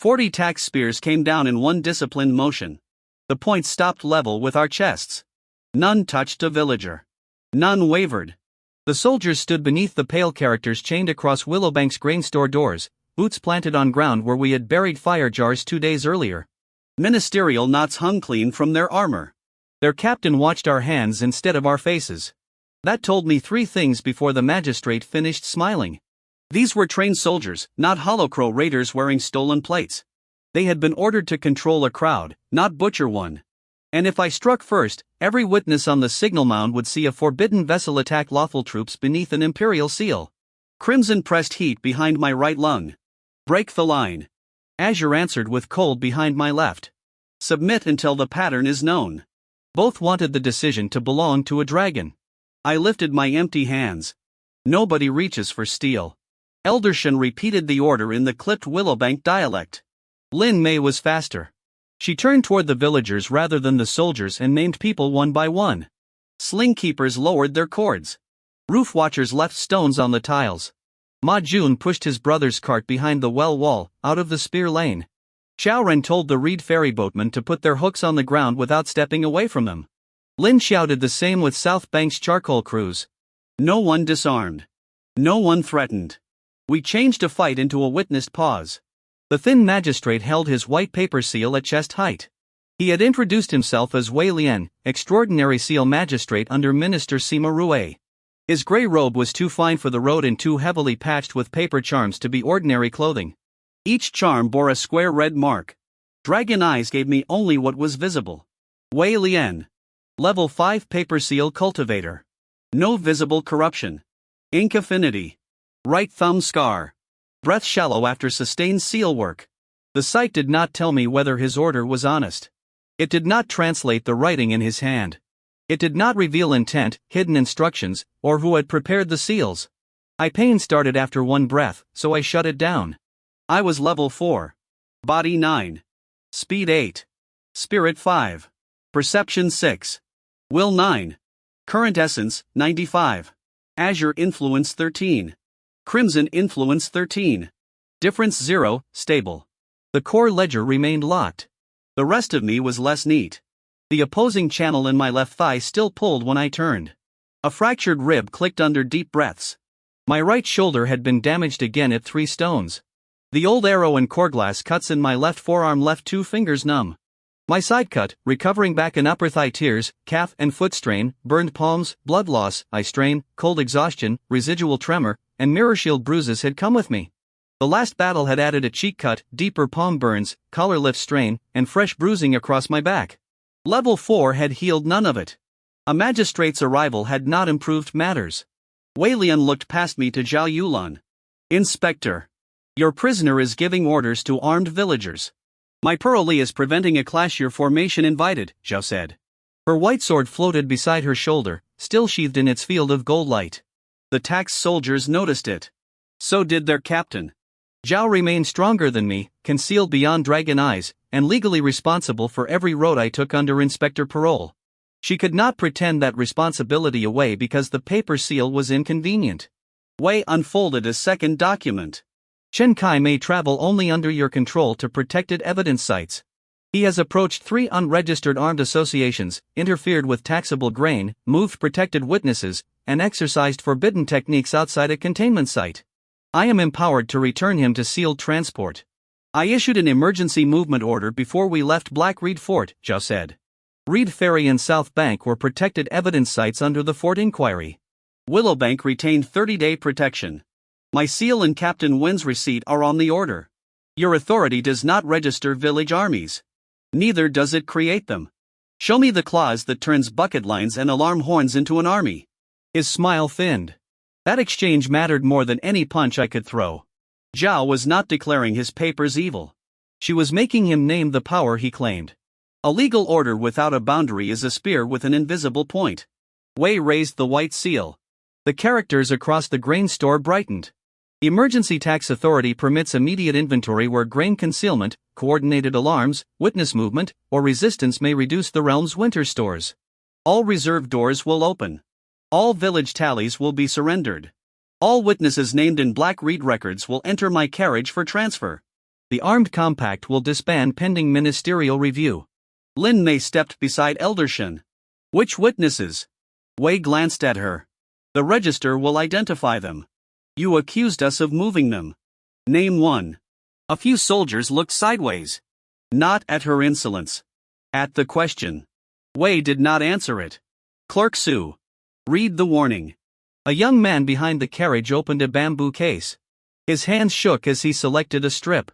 40 tax spears came down in one disciplined motion. The points stopped level with our chests. None touched a villager. None wavered. The soldiers stood beneath the pale characters chained across Willowbank's grain store doors, boots planted on ground where we had buried fire jars 2 days earlier. Ministerial knots hung clean from their armor. Their captain watched our hands instead of our faces. That told me 3 things before the magistrate finished smiling. These were trained soldiers, not holocrow raiders wearing stolen plates. They had been ordered to control a crowd, not butcher one. And if I struck first, every witness on the signal mound would see a forbidden vessel attack lawful troops beneath an Imperial seal. Crimson pressed heat behind my right lung. Break the line. Azure answered with cold behind my left. Submit until the pattern is known. Both wanted the decision to belong to a dragon. I lifted my empty hands. Nobody reaches for steel. Eldershan repeated the order in the clipped Willowbank dialect. Lin Mei was faster. She turned toward the villagers rather than the soldiers and named people one by one. Sling keepers lowered their cords. Roof watchers left stones on the tiles. Ma Jun pushed his brother's cart behind the well wall, out of the spear lane. Xiaoren told the reed ferryboatmen to put their hooks on the ground without stepping away from them. Lin shouted the same with South Bank's charcoal crews. No one disarmed. No one threatened. We changed a fight into a witnessed pause. The thin magistrate held his white paper seal at chest height. He had introduced himself as Wei Lian, extraordinary seal magistrate under Minister Sima Rue. His grey robe was too fine for the road and too heavily patched with paper charms to be ordinary clothing. Each charm bore a square red mark. Dragon eyes gave me only what was visible. Wei Lian. Level 5 paper seal cultivator. No visible corruption. Ink affinity. Right thumb scar. Breath shallow after sustained seal work. The sight did not tell me whether his order was honest. It did not translate the writing in his hand. It did not reveal intent, hidden instructions, or who had prepared the seals. Pain started after one breath, so I shut it down. I was level 4. Body 9. Speed 8. Spirit 5. Perception 6. Will 9. Current essence, 95. Azure influence 13. Crimson influence 13. Difference 0, stable. The core ledger remained locked. The rest of me was less neat. The opposing channel in my left thigh still pulled when I turned. A fractured rib clicked under deep breaths. My right shoulder had been damaged again at 3 stones. The old arrow and core glass cuts in my left forearm left 2 fingers numb. My side cut, recovering back in upper thigh tears, calf and foot strain, burned palms, blood loss, eye strain, cold exhaustion, residual tremor, and mirror shield bruises had come with me. The last battle had added a cheek cut, deeper palm burns, collar lift strain, and fresh bruising across my back. Level 4 had healed none of it. A magistrate's arrival had not improved matters. Wei Lian looked past me to Zhao Yulan. Inspector. Your prisoner is giving orders to armed villagers. My parolee is preventing a clash. Your formation invited, Zhao said. Her white sword floated beside her shoulder, still sheathed in its field of gold light. The tax soldiers noticed it. So did their captain. Zhao remained stronger than me, concealed beyond dragon eyes, and legally responsible for every road I took under Inspector Parole. She could not pretend that responsibility away because the paper seal was inconvenient. Wei unfolded a second document. Chen Kai may travel only under your control to protected evidence sites. He has approached 3 unregistered armed associations, interfered with taxable grain, moved protected witnesses, and exercised forbidden techniques outside a containment site. I am empowered to return him to sealed transport. I issued an emergency movement order before we left Black Reed Fort, Zhao said. Reed Ferry and South Bank were protected evidence sites under the Fort Inquiry. Willowbank retained 30-day protection. My seal and Captain Wynn's receipt are on the order. Your authority does not register village armies. Neither does it create them. Show me the clause that turns bucket lines and alarm horns into an army. His smile thinned. That exchange mattered more than any punch I could throw. Zhao was not declaring his papers evil. She was making him name the power he claimed. A legal order without a boundary is a spear with an invisible point. Wei raised the white seal. The characters across the grain store brightened. Emergency Tax Authority permits immediate inventory where grain concealment, coordinated alarms, witness movement, or resistance may reduce the realm's winter stores. All reserve doors will open. All village tallies will be surrendered. All witnesses named in Black Reed records will enter my carriage for transfer. The armed compact will disband pending ministerial review. Lin Mei stepped beside Eldershin. Which witnesses? Wei glanced at her. The register will identify them. You accused us of moving them. Name one. A few soldiers looked sideways. Not at her insolence. At the question. Wei did not answer it. Clerk Su. Read the warning. A young man behind the carriage opened a bamboo case. His hands shook as he selected a strip.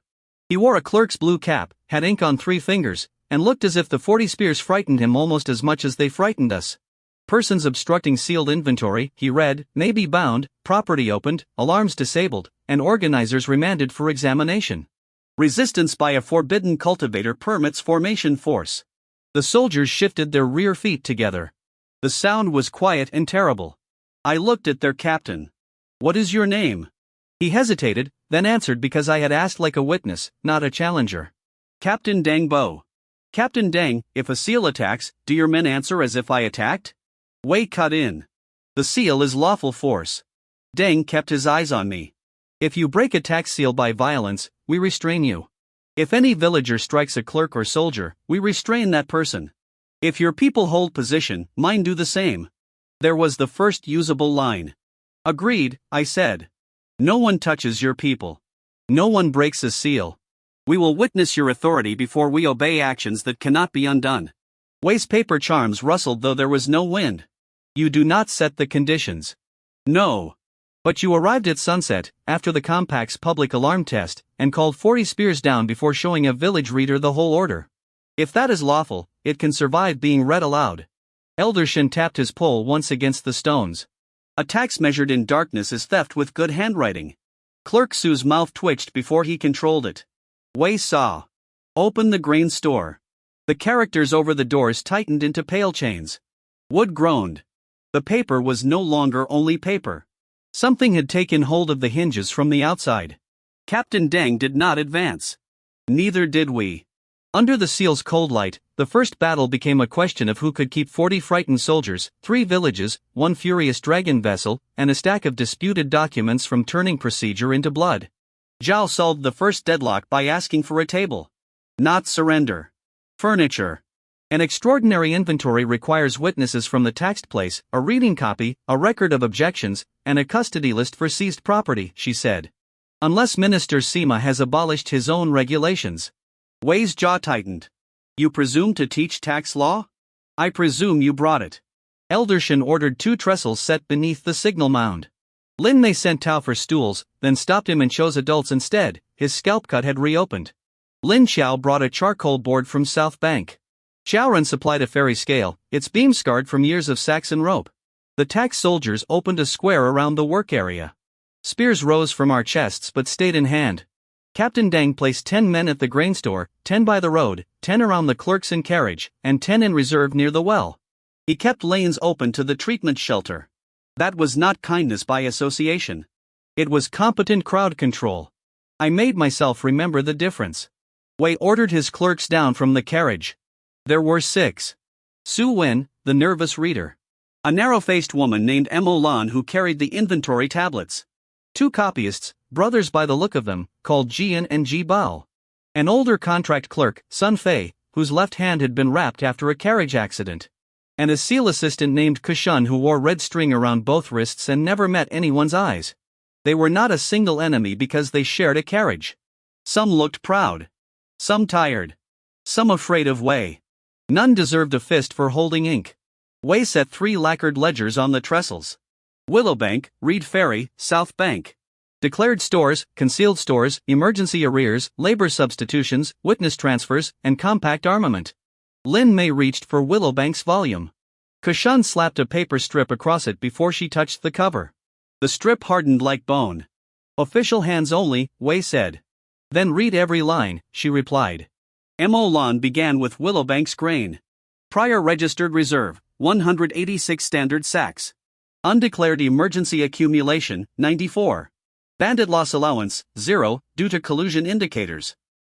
He wore a clerk's blue cap, had ink on 3 fingers, and looked as if the 40 spears frightened him almost as much as they frightened us. Persons obstructing sealed inventory, he read, may be bound, property opened, alarms disabled, and organizers remanded for examination. Resistance by a forbidden cultivator permits formation force. The soldiers shifted their rear feet together. The sound was quiet and terrible. I looked at their captain. What is your name? He hesitated, then answered because I had asked like a witness, not a challenger. Captain Deng Bo. Captain Deng, if a seal attacks, do your men answer as if I attacked? Wei cut in. The seal is lawful force. Deng kept his eyes on me. If you break a tax seal by violence, we restrain you. If any villager strikes a clerk or soldier, we restrain that person. If your people hold position, mine do the same. There was the first usable line. Agreed, I said. No one touches your people. No one breaks a seal. We will witness your authority before we obey actions that cannot be undone. Wei's paper charms rustled though there was no wind. You do not set the conditions. No. But you arrived at sunset, after the compact's public alarm test, and called 40 spears down before showing a village reader the whole order. If that is lawful, it can survive being read aloud. Eldershin tapped his pole once against the stones. A tax measured in darkness is theft with good handwriting. Clerk Su's mouth twitched before he controlled it. Wei saw. Open the grain store. The characters over the doors tightened into pale chains. Wood groaned. The paper was no longer only paper. Something had taken hold of the hinges from the outside. Captain Deng did not advance. Neither did we. Under the seal's cold light, the first battle became a question of who could keep 40 frightened soldiers, 3 villages, 1 furious dragon vessel, and a stack of disputed documents from turning procedure into blood. Zhao solved the first deadlock by asking for a table. Not surrender. Furniture. An extraordinary inventory requires witnesses from the taxed place, a reading copy, a record of objections, and a custody list for seized property, she said. Unless Minister Sima has abolished his own regulations. Wei's jaw tightened. You presume to teach tax law? I presume you brought it. Eldershin ordered 2 trestles set beneath the signal mound. Lin Mei sent Tao for stools, then stopped him and chose adults instead. His scalp cut had reopened. Lin Xiao brought a charcoal board from South Bank. Xiaoran supplied a fairy scale, its beam scarred from years of Saxon rope. The tax soldiers opened a square around the work area. Spears rose from our chests but stayed in hand. Captain Deng placed 10 men at the grain store, 10 by the road, 10 around the clerks in carriage, and 10 in reserve near the well. He kept lanes open to the treatment shelter. That was not kindness by association. It was competent crowd control. I made myself remember the difference. Wei ordered his clerks down from the carriage. There were 6. Su Wen, the nervous reader. A narrow-faced woman named Emo Lan who carried the inventory tablets. 2 copyists, brothers by the look of them, called Jian and Ji Bao. An older contract clerk, Sun Fei, whose left hand had been wrapped after a carriage accident. And a seal assistant named Kushun who wore red string around both wrists and never met anyone's eyes. They were not a single enemy because they shared a carriage. Some looked proud. Some tired. Some afraid of Wei. None deserved a fist for holding ink. Wei set 3 lacquered ledgers on the trestles. Willowbank, Reed Ferry, South Bank. Declared stores, concealed stores, emergency arrears, labor substitutions, witness transfers, and compact armament. Lin Mei reached for Willowbank's volume. Kushun slapped a paper strip across it before she touched the cover. The strip hardened like bone. Official hands only, Wei said. Then read every line, she replied. Emo Lan began with Willowbank's grain. Prior registered reserve, 186 standard sacks. Undeclared emergency accumulation, 94. Bandit loss allowance, 0, due to collusion indicators.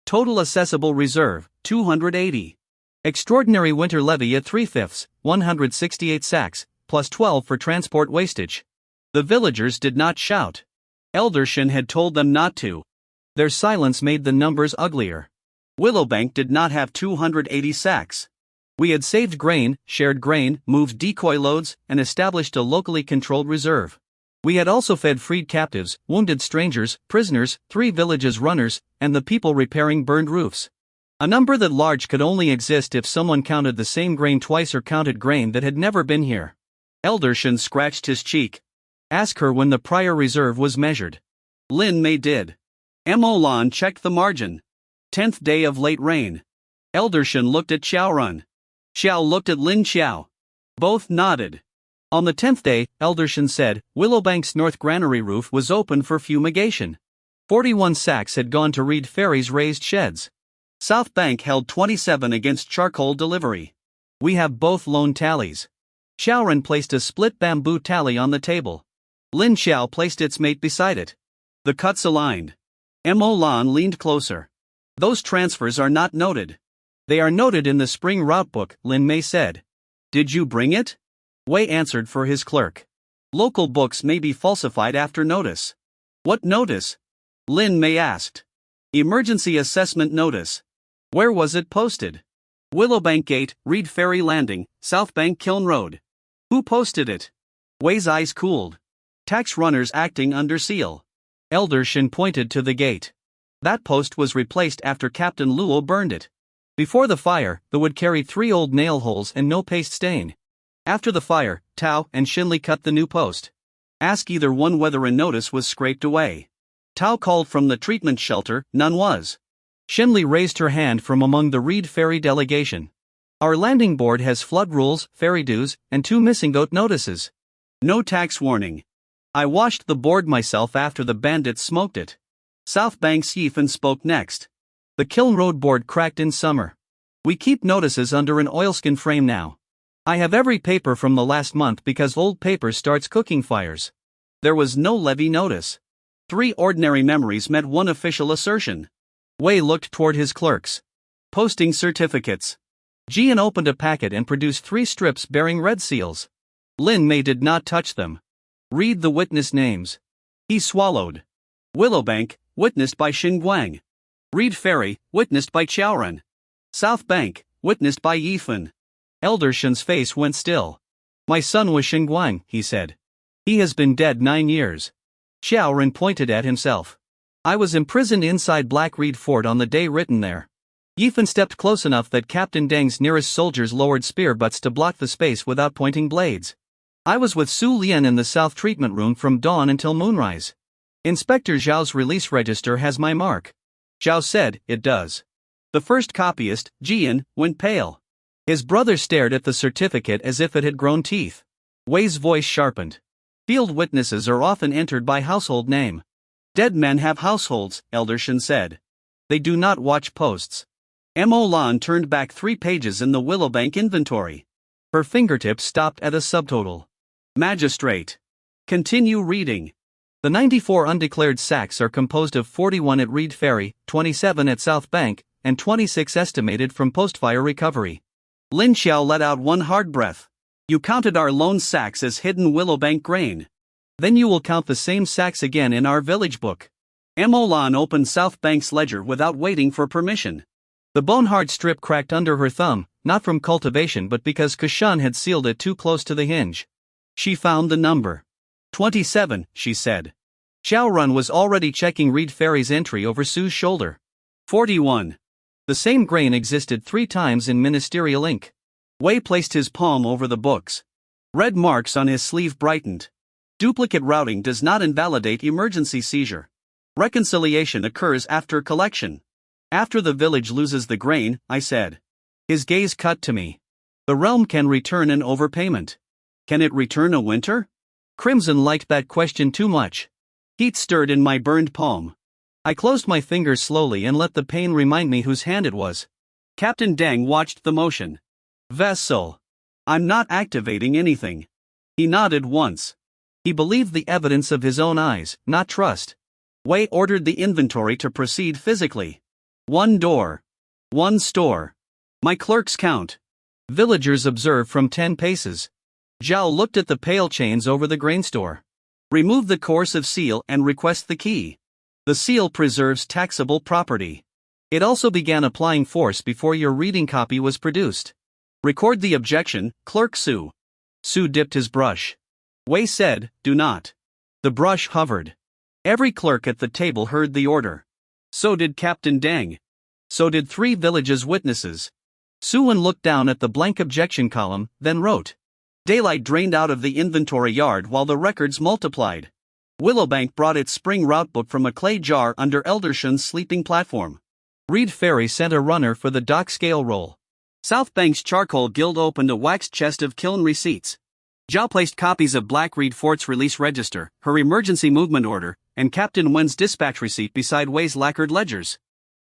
Total assessable reserve, 280. Extraordinary winter levy at 3/5, 168 sacks, plus 12 for transport wastage. The villagers did not shout. Eldershin had told them not to. Their silence made the numbers uglier. Willowbank did not have 280 sacks. We had saved grain, shared grain, moved decoy loads, and established a locally controlled reserve. We had also fed freed captives, wounded strangers, prisoners, 3 villages runners, and the people repairing burned roofs. A number that large could only exist if someone counted the same grain twice or counted grain that had never been here. Eldershan scratched his cheek. Ask her when the prior reserve was measured. Lin Mei did. Emolan checked the margin. 10th day of late rain. Eldershan looked at Xiaorun. Xiao looked at Lin Xiao. Both nodded. On the 10th day, Eldershan said, Willowbank's north granary roof was open for fumigation. 41 sacks had gone to Reed Ferry's raised sheds. South Bank held 27 against charcoal delivery. We have both loan tallies. Xiaorun placed a split bamboo tally on the table. Lin Xiao placed its mate beside it. The cuts aligned. Mo Lan leaned closer. Those transfers are not noted. They are noted in the spring route book, Lin Mei said. Did you bring it? Wei answered for his clerk. Local books may be falsified after notice. What notice? Lin Mei asked. Emergency assessment notice. Where was it posted? Willowbank Gate, Reed Ferry Landing, South Bank Kiln Road. Who posted it? Wei's eyes cooled. Tax runners acting under seal. Eldershan pointed to the gate. That post was replaced after Captain Luo burned it. Before the fire, the wood carried 3 old nail holes and no paste stain. After the fire, Tao and Shinli cut the new post. Ask either one whether a notice was scraped away. Tao called from the treatment shelter, none was. Shinli raised her hand from among the Reed Ferry delegation. Our landing board has flood rules, ferry dues, and 2 missing goat notices. No tax warning. I washed the board myself after the bandits smoked it. South Bank's Yifan spoke next. The Kiln Road board cracked in summer. We keep notices under an oilskin frame now. I have every paper from the last month because old paper starts cooking fires. There was no levy notice. 3 ordinary memories met 1 official assertion. Wei looked toward his clerks. Posting certificates. Jian opened a packet and produced 3 strips bearing red seals. Lin Mei did not touch them. Read the witness names. He swallowed. Willowbank, witnessed by Xinguang. Reed Ferry, witnessed by Xiaorun. South Bank, witnessed by Yifan. Eldershan's face went still. My son was Xinguang, he said. He has been dead 9 years. Xiaorun pointed at himself. I was imprisoned inside Black Reed Fort on the day written there. Yifan stepped close enough that Captain Deng's nearest soldiers lowered spear butts to block the space without pointing blades. I was with Su Lian in the south treatment room from dawn until moonrise. Inspector Zhao's release register has my mark. Zhao said, it does. The first copyist, Jian, went pale. His brother stared at the certificate as if it had grown teeth. Wei's voice sharpened. Field witnesses are often entered by household name. Dead men have households, Eldershan said. They do not watch posts. Mo Lan turned back 3 pages in the Willowbank inventory. Her fingertips stopped at a subtotal. Magistrate. Continue reading. The 94 undeclared sacks are composed of 41 at Reed Ferry, 27 at South Bank, and 26 estimated from post-fire recovery. Lin Xiao let out one hard breath. You counted our lone sacks as hidden Willowbank grain. Then you will count the same sacks again in our village book. Mo Lan opened South Bank's ledger without waiting for permission. The bone-hard strip cracked under her thumb, not from cultivation but because Kashan had sealed it too close to the hinge. She found the number. 27, she said. Xiaorun was already checking Reed Ferry's entry over Su's shoulder. 41. The same grain existed 3 times in ministerial ink. Wei placed his palm over the books. Red marks on his sleeve brightened. Duplicate routing does not invalidate emergency seizure. Reconciliation occurs after collection. After the village loses the grain, I said. His gaze cut to me. The realm can return an overpayment. Can it return a winter? Crimson liked that question too much. Heat stirred in my burned palm. I closed my fingers slowly and let the pain remind me whose hand it was. Captain Deng watched the motion. Vessel. I'm not activating anything. He nodded once. He believed the evidence of his own eyes, not trust. Wei ordered the inventory to proceed physically. 1 door. 1 store. My clerks count. Villagers observe from 10 paces. Zhao looked at the pale chains over the grain store. Remove the coercive seal and request the key. The seal preserves taxable property. It also began applying force before your reading copy was produced. Record the objection, Clerk Su. Su dipped his brush. Wei said, do not. The brush hovered. Every clerk at the table heard the order. So did Captain Deng. So did 3 villages' witnesses. Suan looked down at the blank objection column, then wrote. Daylight drained out of the inventory yard while the records multiplied. Willowbank brought its spring route book from a clay jar under Eldershun's sleeping platform. Reed Ferry sent a runner for the dock scale roll. Southbank's Charcoal Guild opened a waxed chest of kiln receipts. Zhao placed copies of Blackreed Fort's release register, her emergency movement order, and Captain Wen's dispatch receipt beside Wei's lacquered ledgers.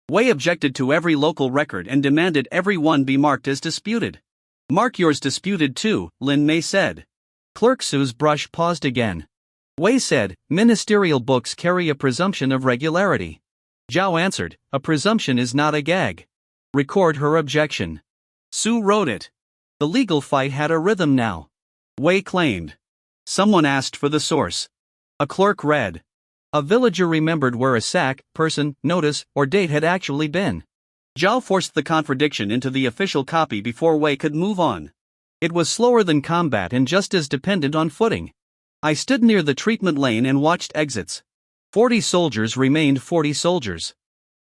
Wei objected to every local record and demanded every one be marked as disputed. Mark yours disputed too, Lin Mei said. Clerk Su's brush paused again. Wei said, ministerial books carry a presumption of regularity. Zhao answered, a presumption is not a gag. Record her objection. Su wrote it. The legal fight had a rhythm now. Wei claimed. Someone asked for the source. A clerk read. A villager remembered where a sack, person, notice, or date had actually been. Zhao forced the contradiction into the official copy before Wei could move on. It was slower than combat and just as dependent on footing. I stood near the treatment lane and watched exits. 40 soldiers remained 40 soldiers.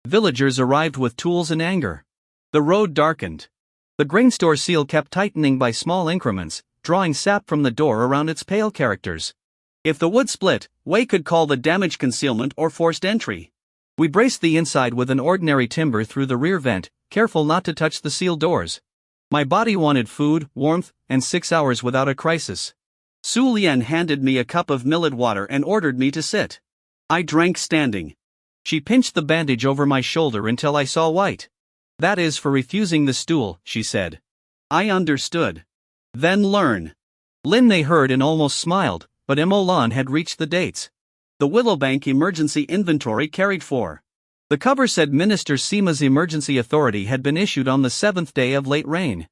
Villagers arrived with tools and anger. The road darkened. The grain store seal kept tightening by small increments, drawing sap from the door around its pale characters. If the wood split, Wei could call the damage concealment or forced entry. We braced the inside with an ordinary timber through the rear vent, careful not to touch the seal doors. My body wanted food, warmth, and 6 hours without a crisis. Su Lian handed me a cup of millet water and ordered me to sit. I drank standing. She pinched the bandage over my shoulder until I saw white. That is for refusing the stool, she said. I understood. Then learn. Lin Mei heard and almost smiled, but Emolan had reached the dates. The Willowbank emergency inventory carried 4. The cover said Minister Sima's emergency authority had been issued on the 7th day of late rain.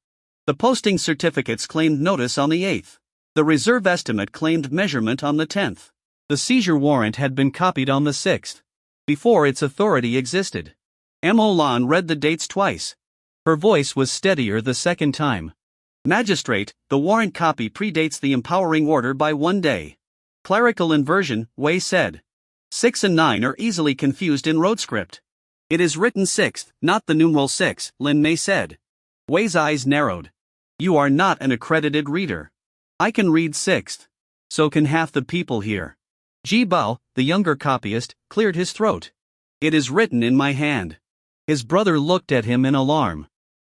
The posting certificates claimed notice on the 8th. The reserve estimate claimed measurement on the 10th. The seizure warrant had been copied on the 6th. Before its authority existed. Emolan read the dates twice. Her voice was steadier the second time. Magistrate, the warrant copy predates the empowering order by 1 day. Clerical inversion, Wei said. 6 and 9 are easily confused in road script. It is written 6th, not the numeral 6, Lin Mei said. Wei's eyes narrowed. You are not an accredited reader. I can read 6th. So can half the people here. Ji Bao, the younger copyist, cleared his throat. It is written in my hand. His brother looked at him in alarm.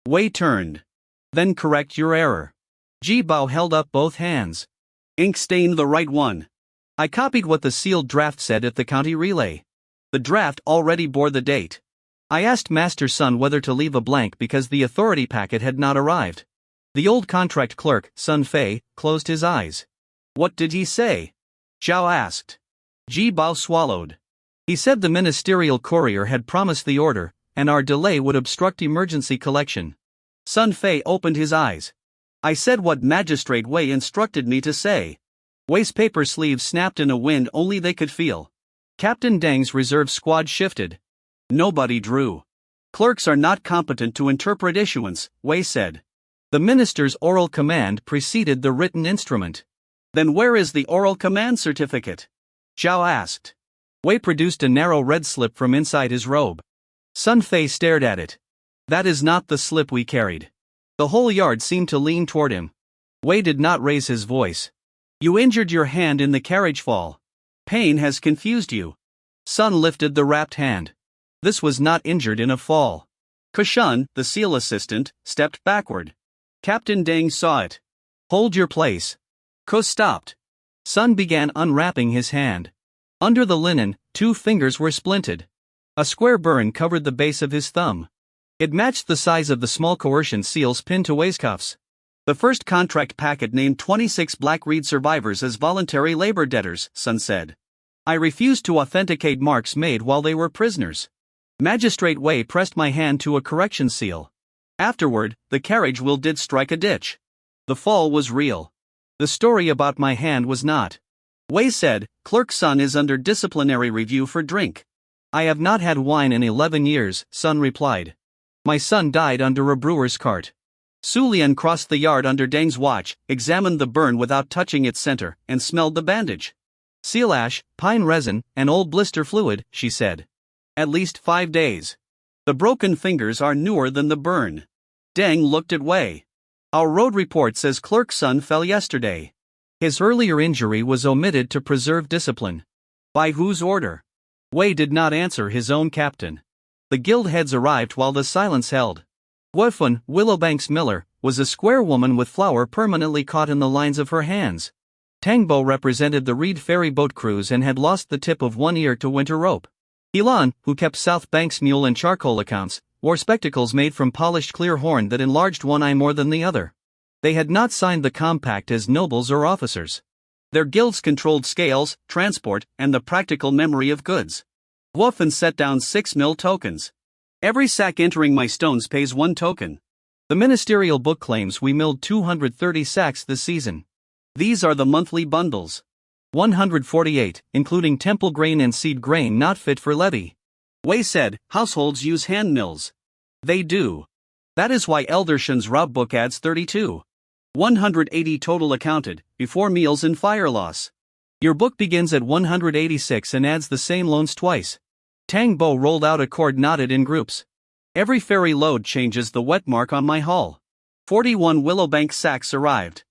Wei turned. Then correct your error. Ji Bao held up both hands. Ink stained the right one. I copied what the sealed draft said at the county relay. The draft already bore the date. I asked Master Sun whether to leave a blank because the authority packet had not arrived. The old contract clerk, Sun Fei, closed his eyes. What did he say? Zhao asked. Ji Bao swallowed. He said the ministerial courier had promised the order, and our delay would obstruct emergency collection. Sun Fei opened his eyes. I said what Magistrate Wei instructed me to say. Wei's paper sleeves snapped in a wind only they could feel. Captain Deng's reserve squad shifted. Nobody drew. Clerks are not competent to interpret issuance, Wei said. The minister's oral command preceded the written instrument. Then where is the oral command certificate? Zhao asked. Wei produced a narrow red slip from inside his robe. Sun Fei stared at it. That is not the slip we carried. The whole yard seemed to lean toward him. Wei did not raise his voice. You injured your hand in the carriage fall. Pain has confused you. Sun lifted the wrapped hand. This was not injured in a fall. Kushun, the seal assistant, stepped backward. Captain Deng saw it. Hold your place. Ko stopped. Sun began unwrapping his hand. Under the linen, 2 fingers were splinted. A square burn covered the base of his thumb. It matched the size of the small coercion seals pinned to Wei's cuffs. The first contract packet named 26 Blackreed survivors as voluntary labor debtors, Sun said. I refused to authenticate marks made while they were prisoners. Magistrate Wei pressed my hand to a correction seal. Afterward, the carriage wheel did strike a ditch. The fall was real. The story about my hand was not. Wei said, Clerk Sun is under disciplinary review for drink. I have not had wine in 11 years, Sun replied. My son died under a brewer's cart. Su Lian crossed the yard under Deng's watch, examined the burn without touching its center, and smelled the bandage. Seal ash, pine resin, and old blister fluid, she said. At least 5 days. The broken fingers are newer than the burn. Deng looked at Wei. Our road report says clerk's son fell yesterday. His earlier injury was omitted to preserve discipline. By whose order? Wei did not answer his own captain. The guild heads arrived while the silence held. Weifun, Willowbank's miller, was a square woman with flour permanently caught in the lines of her hands. Tangbo represented the Reed ferry boat crews and had lost the tip of one ear to winter rope. Ilan, who kept South Bank's mule and charcoal accounts, wore spectacles made from polished clear horn that enlarged one eye more than the other. They had not signed the compact as nobles or officers. Their guilds controlled scales, transport, and the practical memory of goods. Weifun set down 6 mill tokens. Every sack entering my stones pays 1 token. The ministerial book claims we milled 230 sacks this season. These are the monthly bundles. 148, including temple grain and seed grain not fit for levy. Wei said, households use hand mills. They do. That is why Eldershan's route book adds 32. 180 total accounted, before meals and fire loss. Your book begins at 186 and adds the same loans twice. Tang Bo rolled out a cord knotted in groups. Every ferry load changes the wet mark on my hull. 41 Willowbank sacks arrived.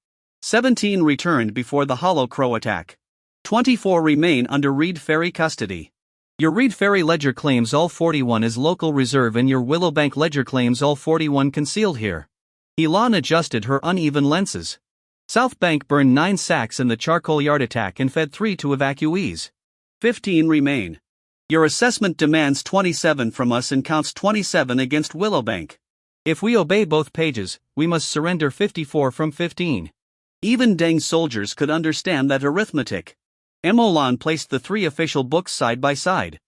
17 returned before the Hollow Crow attack. 24 remain under Reed Ferry custody. Your Reed Ferry ledger claims all 41 as local reserve and your Willowbank ledger claims all 41 concealed here. Elan adjusted her uneven lenses. South Bank burned 9 sacks in the charcoal yard attack and fed 3 to evacuees. 15 remain. Your assessment demands 27 from us and counts 27 against Willowbank. If we obey both pages, we must surrender 54 from 15. Even Deng's soldiers could understand that arithmetic. Emolan placed the 3 official books side by side.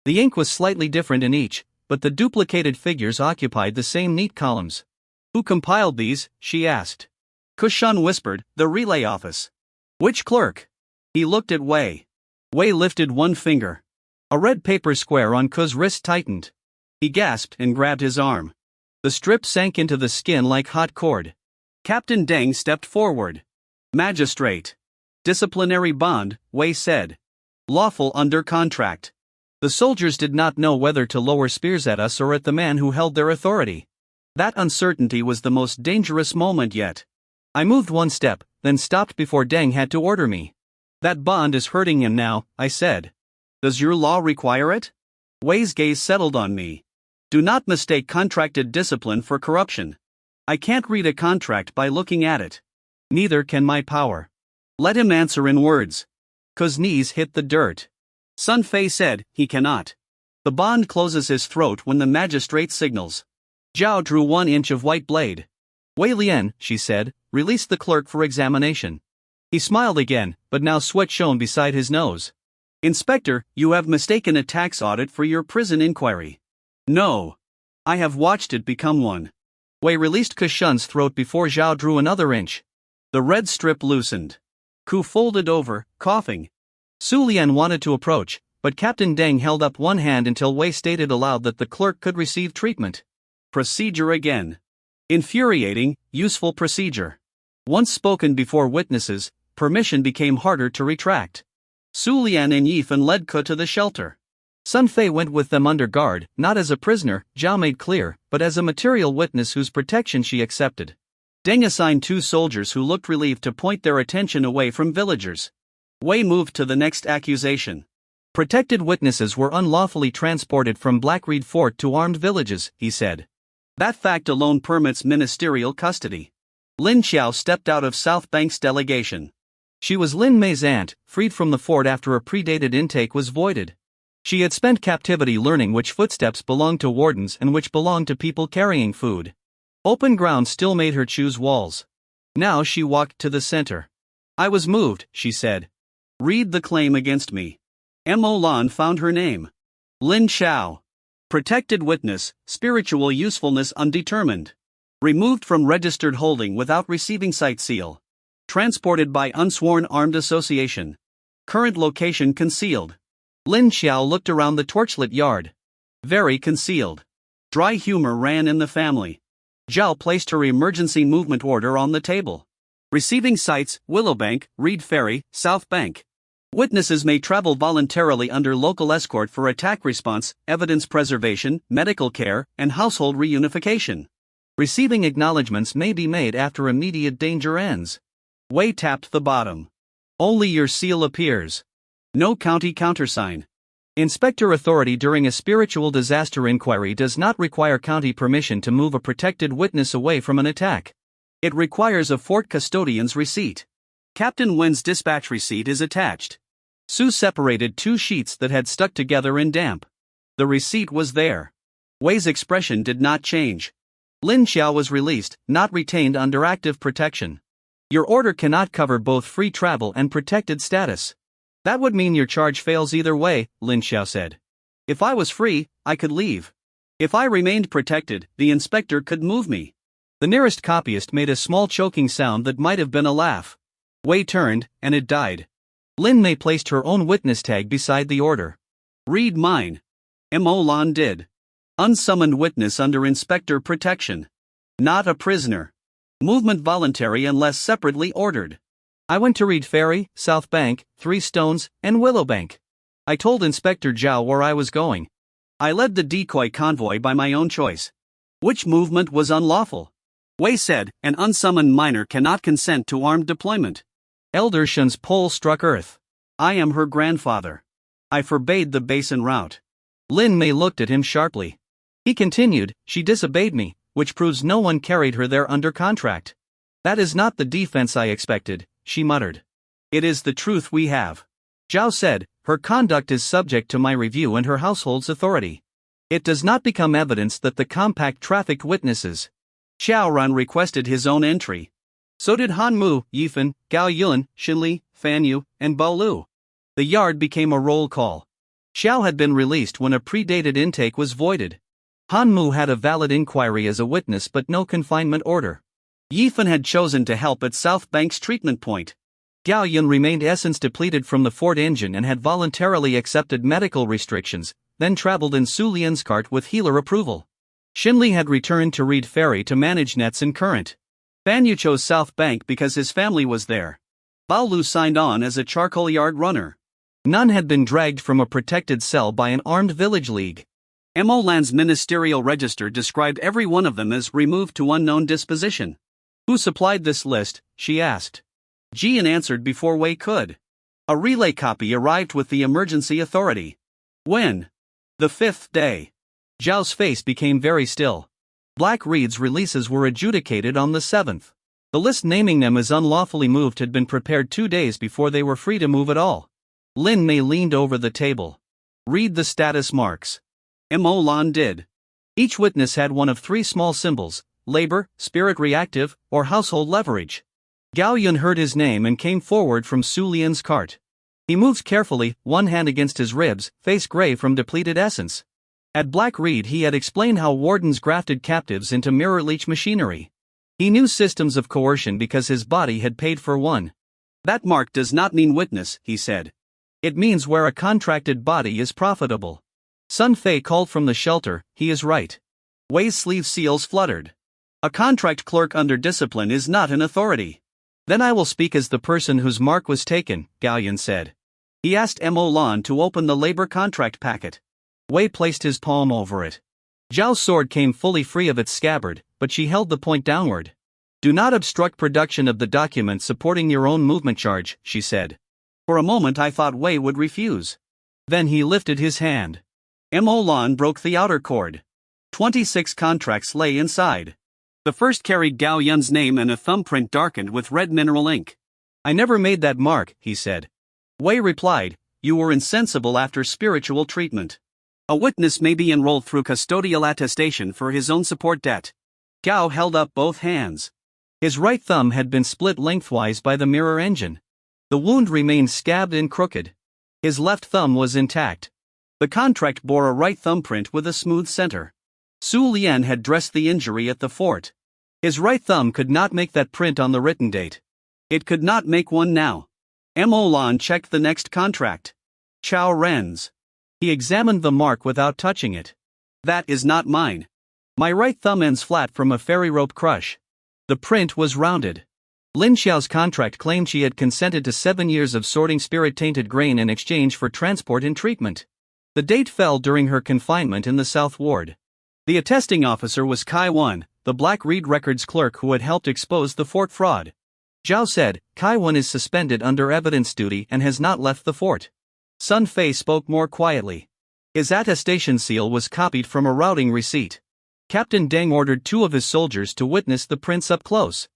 The ink was slightly different in each, but the duplicated figures occupied the same neat columns. Who compiled these? She asked. Kushan whispered, the relay office. Which clerk? He looked at Wei. Wei lifted one finger. A red paper square on Ku's wrist tightened. He gasped and grabbed his arm. The strip sank into the skin like hot cord. Captain Deng stepped forward. Magistrate. Disciplinary bond, Wei said. Lawful under contract. The soldiers did not know whether to lower spears at us or at the man who held their authority. That uncertainty was the most dangerous moment yet. I moved one step, then stopped before Deng had to order me. That bond is hurting him now, I said. Does your law require it? Wei's gaze settled on me. Do not mistake contracted discipline for corruption. I can't read a contract by looking at it. Neither can my power. Let him answer in words. Ku's knees hit the dirt. Sun Fei said, he cannot. The bond closes his throat when the magistrate signals. Zhao drew 1 inch of white blade. Wei Lian, she said, released the clerk for examination. He smiled again, but now sweat shone beside his nose. Inspector, you have mistaken a tax audit for your prison inquiry. No. I have watched it become one. Wei released Kushan's throat before Zhao drew another inch. The red strip loosened. Ku folded over, coughing. Su Lian wanted to approach, but Captain Deng held up one hand until Wei stated aloud that the clerk could receive treatment. Procedure again. Infuriating, useful procedure. Once spoken before witnesses, permission became harder to retract. Su Lian and Yifan led Ku to the shelter. Sun Fei went with them under guard, not as a prisoner, Zhao made clear, but as a material witness whose protection she accepted. Deng assigned 2 soldiers who looked relieved to point their attention away from villagers. Wei moved to the next accusation. Protected witnesses were unlawfully transported from Blackreed Fort to armed villages, he said. That fact alone permits ministerial custody. Lin Xiao stepped out of South Bank's delegation. She was Lin Mei's aunt, freed from the fort after a predated intake was voided. She had spent captivity learning which footsteps belonged to wardens and which belonged to people carrying food. Open ground still made her choose walls. Now she walked to the center. I was moved, she said. Read the claim against me. Mo Lan found her name. Lin Xiao. Protected witness, spiritual usefulness undetermined. Removed from registered holding without receiving site seal. Transported by unsworn armed association. Current location concealed. Lin Xiao looked around the torchlit yard. Very concealed. Dry humor ran in the family. Zhao placed her emergency movement order on the table. Receiving sites, Willowbank, Reed Ferry, South Bank. Witnesses may travel voluntarily under local escort for attack response, evidence preservation, medical care, and household reunification. Receiving acknowledgements may be made after immediate danger ends. Wei tapped the bottom. Only your seal appears. No county countersign. Inspector authority during a spiritual disaster inquiry does not require county permission to move a protected witness away from an attack. It requires a fort custodian's receipt. Captain Wen's dispatch receipt is attached. Su separated two sheets that had stuck together in damp. The receipt was there. Wei's expression did not change. Lin Xiao was released, not retained under active protection. Your order cannot cover both free travel and protected status. That would mean your charge fails either way, Lin Xiao said. If I was free, I could leave. If I remained protected, the inspector could move me. The nearest copyist made a small choking sound that might have been a laugh. Wei turned, and it died. Lin Mei placed her own witness tag beside the order. Read mine. Mo Lan did. Unsummoned witness under inspector protection. Not a prisoner. Movement voluntary unless separately ordered. I went to Reed Ferry, South Bank, Three Stones, and Willowbank. I told Inspector Zhao where I was going. I led the decoy convoy by my own choice. Which movement was unlawful? Wei said, an unsummoned minor cannot consent to armed deployment. Elder Shen's pole struck earth. I am her grandfather. I forbade the basin route. Lin Mei looked at him sharply. He continued, she disobeyed me, which proves no one carried her there under contract. That is not the defense I expected, she muttered. It is the truth we have. Zhao said, her conduct is subject to my review and her household's authority. It does not become evidence that the compact trafficked witnesses. Xiaoran requested his own entry. So did Han Mu, Yifan, Gao Yun, Xinli, Fan Yu, and Bao Lu. The yard became a roll call. Xiao had been released when a predated intake was voided. Han Mu had a valid inquiry as a witness but no confinement order. Yifan had chosen to help at South Bank's treatment point. Gao Yun remained essence depleted from the fort engine and had voluntarily accepted medical restrictions, then traveled in Su Lian's cart with healer approval. Xinli had returned to Reed Ferry to manage nets and current. Fan Yu chose South Bank because his family was there. Bao Lu signed on as a charcoal yard runner. None had been dragged from a protected cell by an armed village league. Mo Lan's ministerial register described every one of them as removed to unknown disposition. Who supplied this list, she asked. Jian answered before Wei could. A relay copy arrived with the emergency authority. When? The 5th day. Zhao's face became very still. Black Reed's releases were adjudicated on the 7th. The list naming them as unlawfully moved had been prepared 2 days before they were free to move at all. Lin Mei leaned over the table. Read the status marks. Mo Lan did. Each witness had one of 3 small symbols: labor, spirit reactive, or household leverage. Gao Yun heard his name and came forward from Su Lian's cart. He moved carefully, one hand against his ribs, face gray from depleted essence. At Black Reed he had explained how wardens grafted captives into mirror leech machinery. He knew systems of coercion because his body had paid for one. That mark does not mean witness, he said. It means where a contracted body is profitable. Sun Fei called from the shelter, he is right. Wei's sleeve seals fluttered. A contract clerk under discipline is not an authority. Then I will speak as the person whose mark was taken, Gao Yun said. He asked Mo Lan to open the labor contract packet. Wei placed his palm over it. Zhao's sword came fully free of its scabbard, but she held the point downward. Do not obstruct production of the document supporting your own movement charge, she said. For a moment I thought Wei would refuse. Then he lifted his hand. Mo Lan broke the outer cord. 26 contracts lay inside. The first carried Gao Yun's name and a thumbprint darkened with red mineral ink. I never made that mark, he said. Wei replied, you were insensible after spiritual treatment. A witness may be enrolled through custodial attestation for his own support debt. Gao held up both hands. His right thumb had been split lengthwise by the mirror engine. The wound remained scabbed and crooked. His left thumb was intact. The contract bore a right thumbprint with a smooth center. Su Lian had dressed the injury at the fort. His right thumb could not make that print on the written date. It could not make one now. Mo Lan checked the next contract. Chow Ren's. He examined the mark without touching it. That is not mine. My right thumb ends flat from a ferry rope crush. The print was rounded. Lin Xiao's contract claimed she had consented to 7 years of sorting spirit-tainted grain in exchange for transport and treatment. The date fell during her confinement in the South Ward. The attesting officer was Kai Wan, the Black Reed Records clerk who had helped expose the fort fraud. Zhao said, Kai Wan is suspended under evidence duty and has not left the fort. Sun Fei spoke more quietly. His attestation seal was copied from a routing receipt. Captain Deng ordered 2 of his soldiers to witness the prints up close.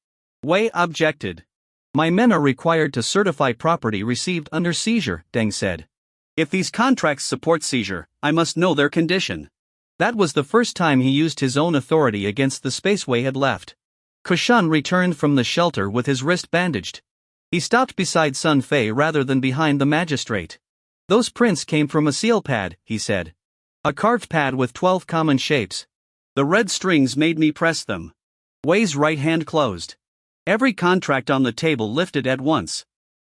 Wei objected. My men are required to certify property received under seizure, Deng said. If these contracts support seizure, I must know their condition. That was the first time he used his own authority against the space Wei had left. Kushan returned from the shelter with his wrist bandaged. He stopped beside Sun Fei rather than behind the magistrate. Those prints came from a seal pad, he said. A carved pad with 12 common shapes. The red strings made me press them. Wei's right hand closed. Every contract on the table lifted at once.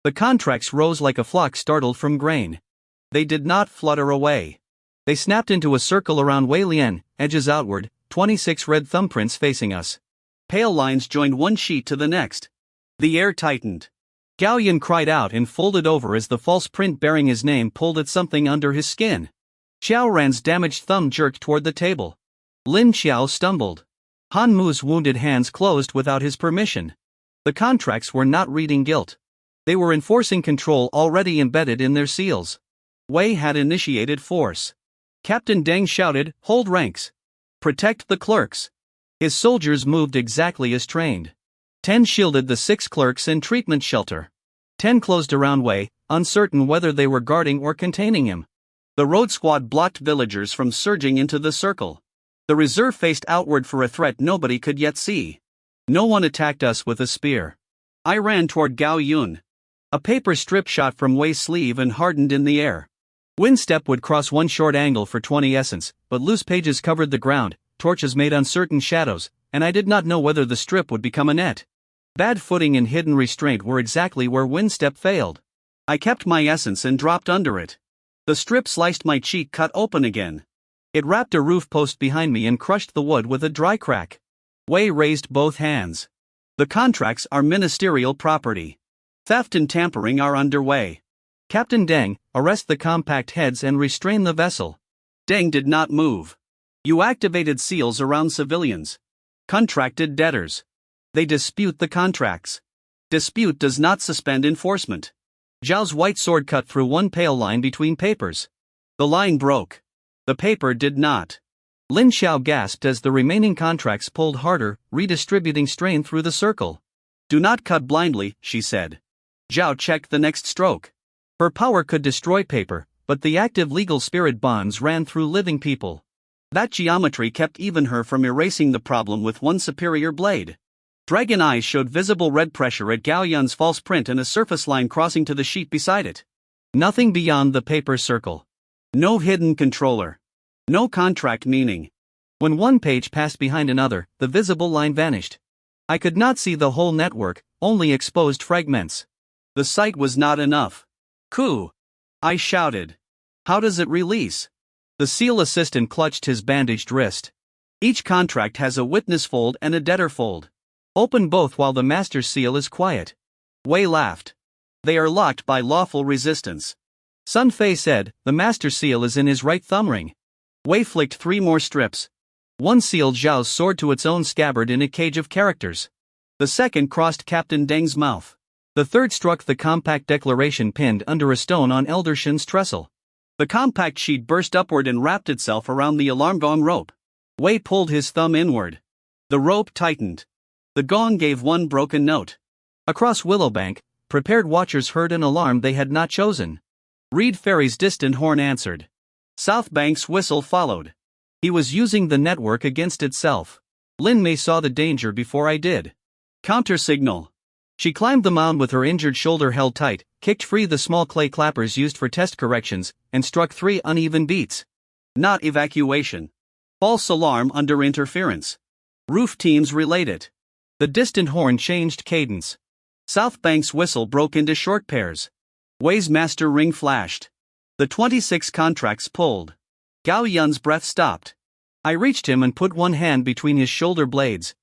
The contracts rose like a flock startled from grain. They did not flutter away. They snapped into a circle around Wei Lian, edges outward, 26 red thumbprints facing us. Pale lines joined one sheet to the next. The air tightened. Gao Yan cried out and folded over as the false print bearing his name pulled at something under his skin. Xiao Ran's damaged thumb jerked toward the table. Lin Xiao stumbled. Han Mu's wounded hands closed without his permission. The contracts were not reading guilt. They were enforcing control already embedded in their seals. Wei had initiated force. Captain Deng shouted, "Hold ranks! Protect the clerks!" His soldiers moved exactly as trained. 10 shielded the 6 clerks in treatment shelter. 10 closed around Wei, uncertain whether they were guarding or containing him. The road squad blocked villagers from surging into the circle. The reserve faced outward for a threat nobody could yet see. No one attacked us with a spear. I ran toward Gao Yun. A paper strip shot from Wei's sleeve and hardened in the air. Windstep would cross one short angle for 20 essence, but loose pages covered the ground, torches made uncertain shadows, and I did not know whether the strip would become a net. Bad footing and hidden restraint were exactly where Windstep failed. I kept my essence and dropped under it. The strip sliced my cheek cut open again. It wrapped a roof post behind me and crushed the wood with a dry crack. Wei raised both hands. The contracts are ministerial property. Theft and tampering are underway. Captain Deng, arrest the compact heads and restrain the vessel. Deng did not move. You activated seals around civilians. Contracted debtors. They dispute the contracts. Dispute does not suspend enforcement. Zhao's white sword cut through one pale line between papers. The line broke. The paper did not. Lin Xiao gasped as the remaining contracts pulled harder, redistributing strain through the circle. Do not cut blindly, she said. Zhao checked the next stroke. Her power could destroy paper, but the active legal spirit bonds ran through living people. That geometry kept even her from erasing the problem with one superior blade. Dragon eyes showed visible red pressure at Gao Yun's false print and a surface line crossing to the sheet beside it. Nothing beyond the paper circle. No hidden controller. No contract meaning. When one page passed behind another, the visible line vanished. I could not see the whole network, only exposed fragments. The sight was not enough. Coup! I shouted. How does it release? The seal assistant clutched his bandaged wrist. Each contract has a witness fold and a debtor fold. Open both while the master seal is quiet. Wei laughed. They are locked by lawful resistance. Sun Fei said, the master seal is in his right thumb ring. Wei flicked 3 more strips. One sealed Zhao's sword to its own scabbard in a cage of characters. The second crossed Captain Deng's mouth. The third struck the compact declaration pinned under a stone on Elder Shin's trestle. The compact sheet burst upward and wrapped itself around the alarm gong rope. Wei pulled his thumb inward. The rope tightened. The gong gave one broken note. Across Willowbank, prepared watchers heard an alarm they had not chosen. Reed Ferry's distant horn answered. Southbank's whistle followed. He was using the network against itself. Lin Mei saw the danger before I did. Counter signal. She climbed the mound with her injured shoulder held tight, kicked free the small clay clappers used for test corrections, and struck 3 uneven beats. Not evacuation. False alarm under interference. Roof teams relate it. The distant horn changed cadence. Southbank's whistle broke into short pairs. Wei's master ring flashed. The 26 contracts pulled. Gao Yun's breath stopped. I reached him and put one hand between his shoulder blades.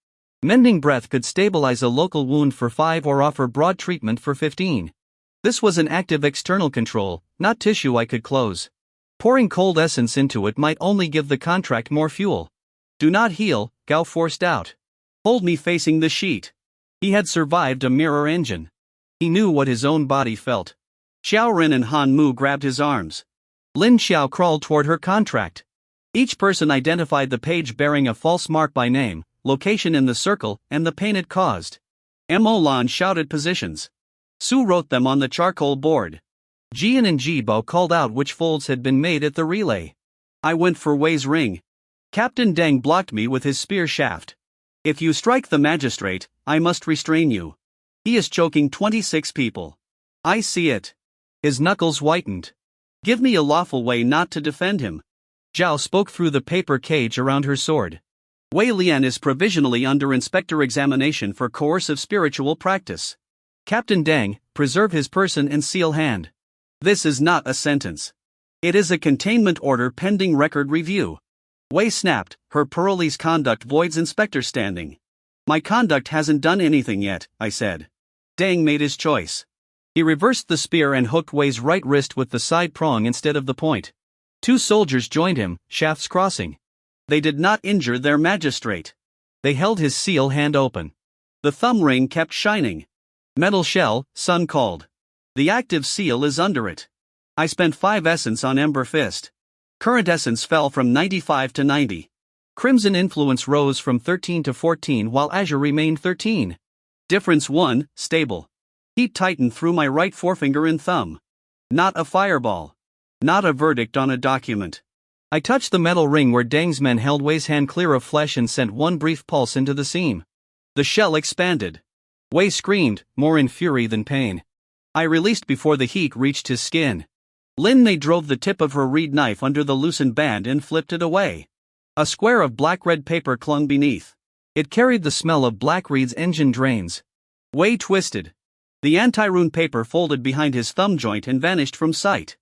Mending breath could stabilize a local wound for 5 or offer broad treatment for 15. This was an active external control, not tissue I could close. Pouring cold essence into it might only give the contract more fuel. Do not heal, Gao forced out. Hold me facing the sheet. He had survived a mirror engine. He knew what his own body felt. Xiao Ren and Han Mu grabbed his arms. Lin Xiao crawled toward her contract. Each person identified the page bearing a false mark by name, location in the circle, and the pain it caused. Mo Lan shouted positions. Su wrote them on the charcoal board. Jian and Jibo called out which folds had been made at the relay. I went for Wei's ring. Captain Deng blocked me with his spear shaft. If you strike the magistrate, I must restrain you. He is choking 26 people. I see it. His knuckles whitened. Give me a lawful way not to defend him. Zhao spoke through the paper cage around her sword. Wei Lian is provisionally under inspector examination for coercive spiritual practice. Captain Deng, preserve his person and seal hand. This is not a sentence. It is a containment order pending record review. Wei snapped, her Pearlie's conduct voids inspector standing. My conduct hasn't done anything yet, I said. Deng made his choice. He reversed the spear and hooked Wei's right wrist with the side prong instead of the point. 2 soldiers joined him, shafts crossing. They did not injure their magistrate. They held his seal hand open. The thumb ring kept shining. Metal shell, Sun called. The active seal is under it. I spent 5 essence on Ember Fist. Current essence fell from 95 to 90. Crimson influence rose from 13 to 14 while Azure remained 13. Difference 1, stable. Heat tightened through my right forefinger and thumb. Not a fireball. Not a verdict on a document. I touched the metal ring where Deng's men held Wei's hand clear of flesh and sent one brief pulse into the seam. The shell expanded. Wei screamed, more in fury than pain. I released before the heat reached his skin. Lin Mei drove the tip of her reed knife under the loosened band and flipped it away. A square of black-red paper clung beneath. It carried the smell of Blackreed's engine drains. Wei twisted. The anti-rune paper folded behind his thumb joint and vanished from sight.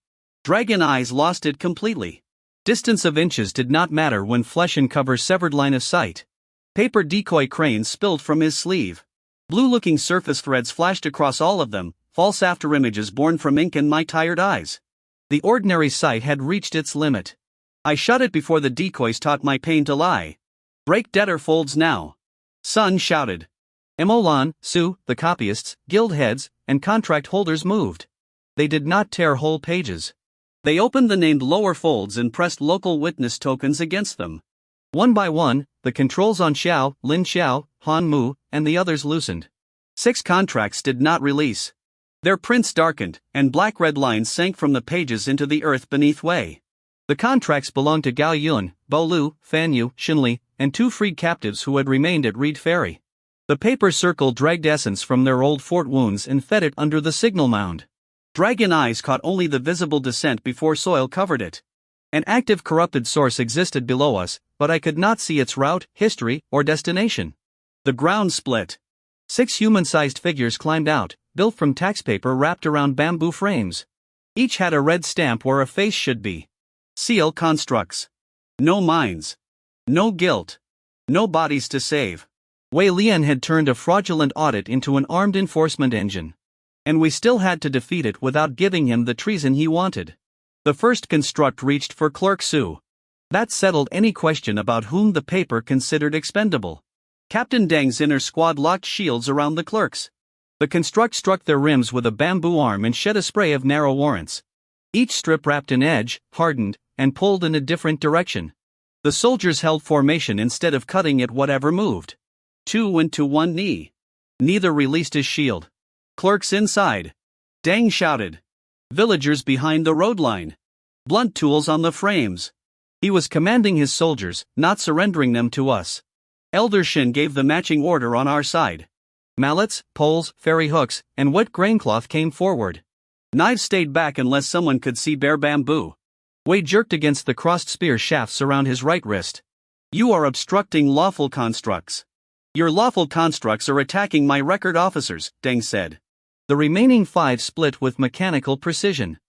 Dragon Eyes lost it completely. Distance of inches did not matter when flesh and cover severed line of sight. Paper decoy cranes spilled from his sleeve. Blue-looking surface threads flashed across all of them, false afterimages born from ink and my tired eyes. The ordinary sight had reached its limit. I shut it before the decoys taught my pain to lie. Break debtor folds now. Sun shouted. Emolan, Su, the copyists, guild heads, and contract holders moved. They did not tear whole pages. They opened the named lower folds and pressed local witness tokens against them. One by one, the controls on Xiao, Lin Xiao, Han Mu, and the others loosened. 6 contracts did not release. Their prints darkened, and black-red lines sank from the pages into the earth beneath Wei. The contracts belonged to Gao Yun, Bo Lu, Fan Yu, Xinli, and 2 freed captives who had remained at Reed Ferry. The paper circle dragged essence from their old fort wounds and fed it under the signal mound. Dragon Eyes caught only the visible descent before soil covered it. An active corrupted source existed below us, but I could not see its route, history, or destination. The ground split. 6 human-sized figures climbed out, built from taxpaper wrapped around bamboo frames. Each had a red stamp where a face should be. Seal constructs. No minds. No guilt. No bodies to save. Wei Lian had turned a fraudulent audit into an armed enforcement engine. And we still had to defeat it without giving him the treason he wanted. The first construct reached for Clerk Su. That settled any question about whom the paper considered expendable. Captain Deng's inner squad locked shields around the clerks. The construct struck their rims with a bamboo arm and shed a spray of narrow warrants. Each strip wrapped an edge, hardened, and pulled in a different direction. The soldiers held formation instead of cutting at whatever moved. 2 went to one knee. Neither released his shield. Clerks inside. Deng shouted. Villagers behind the road line. Blunt tools on the frames. He was commanding his soldiers, not surrendering them to us. Elder Shin gave the matching order on our side. Mallets, poles, ferry hooks, and wet grain cloth came forward. Knives stayed back unless someone could see bare bamboo. Wei jerked against the crossed spear shafts around his right wrist. You are obstructing lawful constructs. Your lawful constructs are attacking my record officers, Deng said. The remaining 5 split with mechanical precision.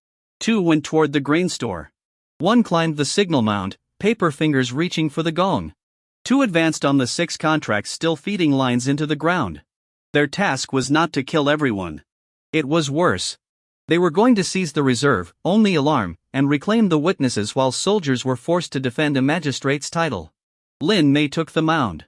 2 went toward the grain store. 1 climbed the signal mound, paper fingers reaching for the gong. 2 advanced on the 6 contracts, still feeding lines into the ground. Their task was not to kill everyone. It was worse. They were going to seize the reserve, only alarm, and reclaim the witnesses while soldiers were forced to defend a magistrate's title. Lin Mei took the mound.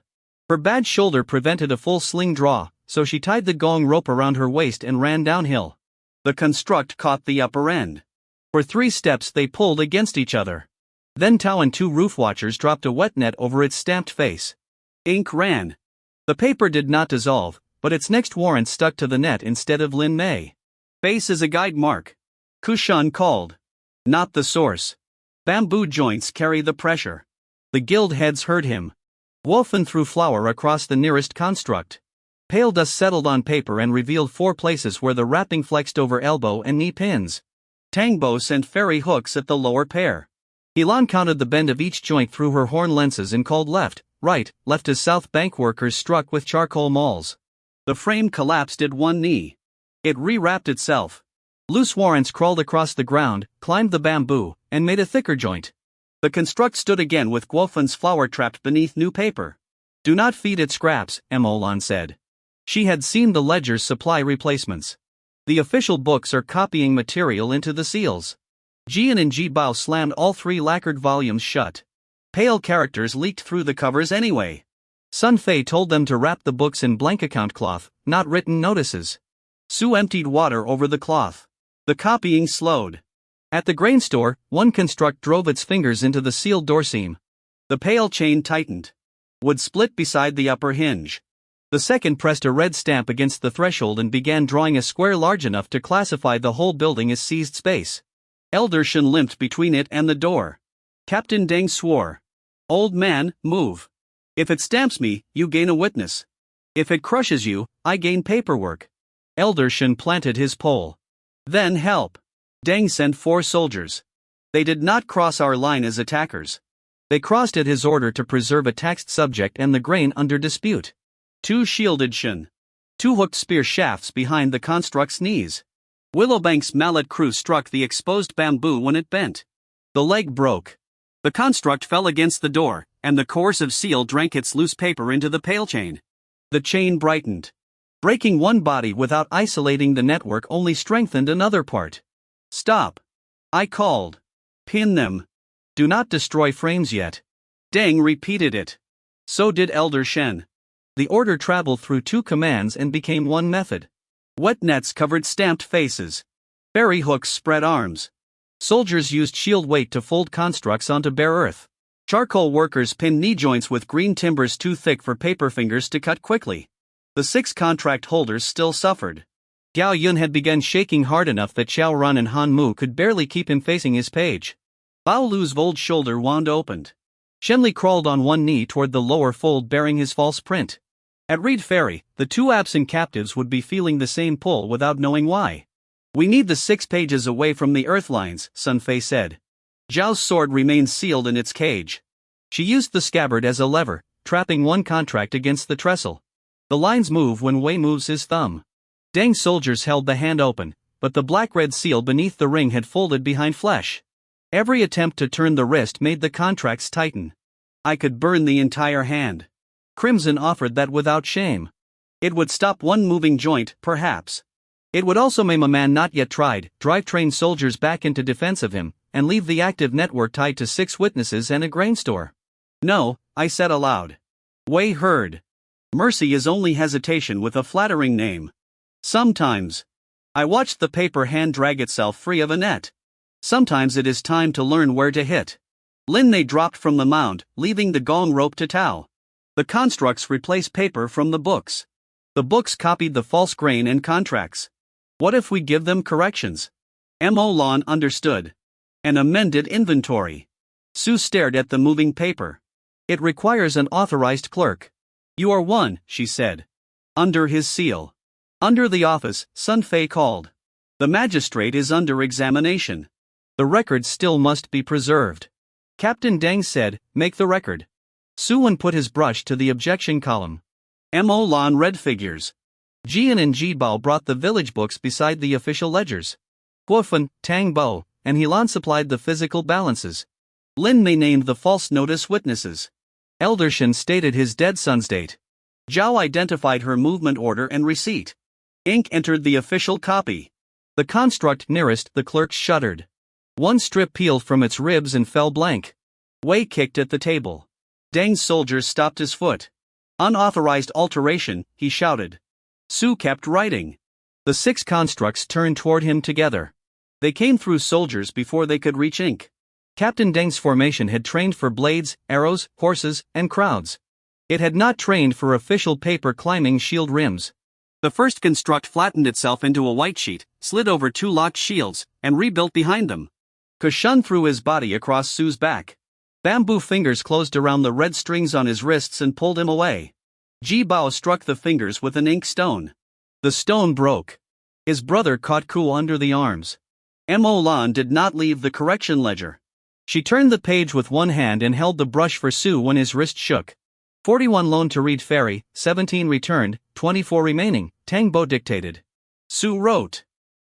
Her bad shoulder prevented a full sling draw, so she tied the gong rope around her waist and ran downhill. The construct caught the upper end. For 3 steps they pulled against each other. Then Tao and 2 roof watchers dropped a wet net over its stamped face. Ink ran. The paper did not dissolve, but its next warrant stuck to the net instead of Lin Mei. Face is a guide mark. Kushan called. Not the source. Bamboo joints carry the pressure. The guild heads heard him. Wolfen threw flour across the nearest construct. Pale dust settled on paper and revealed 4 places where the wrapping flexed over elbow and knee pins. Tangbo sent fairy hooks at the lower pair. Helan counted the bend of each joint through her horn lenses and called left, right, left as South Bank workers struck with charcoal mauls. The frame collapsed at one knee. It rewrapped itself. Loose warrants crawled across the ground, climbed the bamboo, and made a thicker joint. The construct stood again with Guofen's flour trapped beneath new paper. Do not feed it scraps, Emolan said. She had seen the ledgers supply replacements. The official books are copying material into the seals. Jian and Ji Bao slammed all 3 lacquered volumes shut. Pale characters leaked through the covers anyway. Sun Fei told them to wrap the books in blank account cloth, not written notices. Su emptied water over the cloth. The copying slowed. At the grain store, 1 construct drove its fingers into the sealed door seam. The pale chain tightened. Wood split beside the upper hinge. The second pressed a red stamp against the threshold and began drawing a square large enough to classify the whole building as seized space. Elder Shen limped between it and the door. Captain Deng swore. Old man, move. If it stamps me, you gain a witness. If it crushes you, I gain paperwork. Elder Shen planted his pole. Then help. Deng sent 4 soldiers. They did not cross our line as attackers. They crossed at his order to preserve a taxed subject and the grain under dispute. 2 shielded Shen. 2 hooked spear shafts behind the construct's knees. Willowbank's mallet crew struck the exposed bamboo when it bent. The leg broke. The construct fell against the door, and the coercive seal drank its loose paper into the pale chain. The chain brightened. Breaking one body without isolating the network only strengthened another part. Stop. I called. Pin them. Do not destroy frames yet. Deng repeated it. So did Elder Shen. The order traveled through 2 commands and became 1 method. Wet nets covered stamped faces. Fairy hooks spread arms. Soldiers used shield weight to fold constructs onto bare earth. Charcoal workers pinned knee joints with green timbers too thick for paper fingers to cut quickly. The 6 contract holders still suffered. Gao Yun had begun shaking hard enough that Xiao Run and Han Mu could barely keep him facing his page. Bao Lu's old shoulder wound opened. Shenli crawled on one knee toward the lower fold bearing his false print. At Reed Ferry, the 2 absent captives would be feeling the same pull without knowing why. We need the 6 pages away from the earth lines, Sun Fei said. Zhao's sword remained sealed in its cage. She used the scabbard as a lever, trapping 1 contract against the trestle. The lines move when Wei moves his thumb. Deng's soldiers held the hand open, but the black-red seal beneath the ring had folded behind flesh. Every attempt to turn the wrist made the contracts tighten. I could burn the entire hand. Crimson offered that without shame. It would stop 1 moving joint, perhaps. It would also maim a man not yet tried, drive trained soldiers back into defense of him, and leave the active network tied to 6 witnesses and a grain store. No, I said aloud. Wei heard. Mercy is only hesitation with a flattering name. Sometimes. I watched the paper hand drag itself free of a net. Sometimes it is time to learn where to hit. Lin Mei dropped from the mound, leaving the gong rope to Tao. The constructs replaced paper from the books. The books copied the false grain and contracts. What if we give them corrections? Mo Lan understood. An amended inventory. Su stared at the moving paper. It requires an authorized clerk. You are 1, she said. Under his seal. Under the office, Sun Fei called. The magistrate is under examination. The records still must be preserved. Captain Deng said, make the record. Suwon put his brush to the objection column. Mo Lan read figures. Jian and Ji Bao brought the village books beside the official ledgers. Guofan, Tang Bo, and Helan supplied the physical balances. Lin Mei named the false notice witnesses. Eldershan stated his dead son's date. Zhao identified her movement order and receipt. Ink entered the official copy. The construct nearest the clerks shuddered. One strip peeled from its ribs and fell blank. Wei kicked at the table. Deng's soldier stopped his foot. Unauthorized alteration, he shouted. Su kept writing. The 6 constructs turned toward him together. They came through soldiers before they could reach ink. Captain Deng's formation had trained for blades, arrows, horses, and crowds. It had not trained for official paper climbing shield rims. The first construct flattened itself into a white sheet, slid over 2 locked shields, and rebuilt behind them. Kushan threw his body across Su's back. Bamboo fingers closed around the red strings on his wrists and pulled him away. Ji Bao struck the fingers with an ink stone. The stone broke. His brother caught Ku under the arms. Mo Lan did not leave the correction ledger. She turned the page with one hand and held the brush for Su when his wrist shook. 41 loaned to read ferry, 17 returned, 24 remaining, Tang Bo dictated. Su wrote.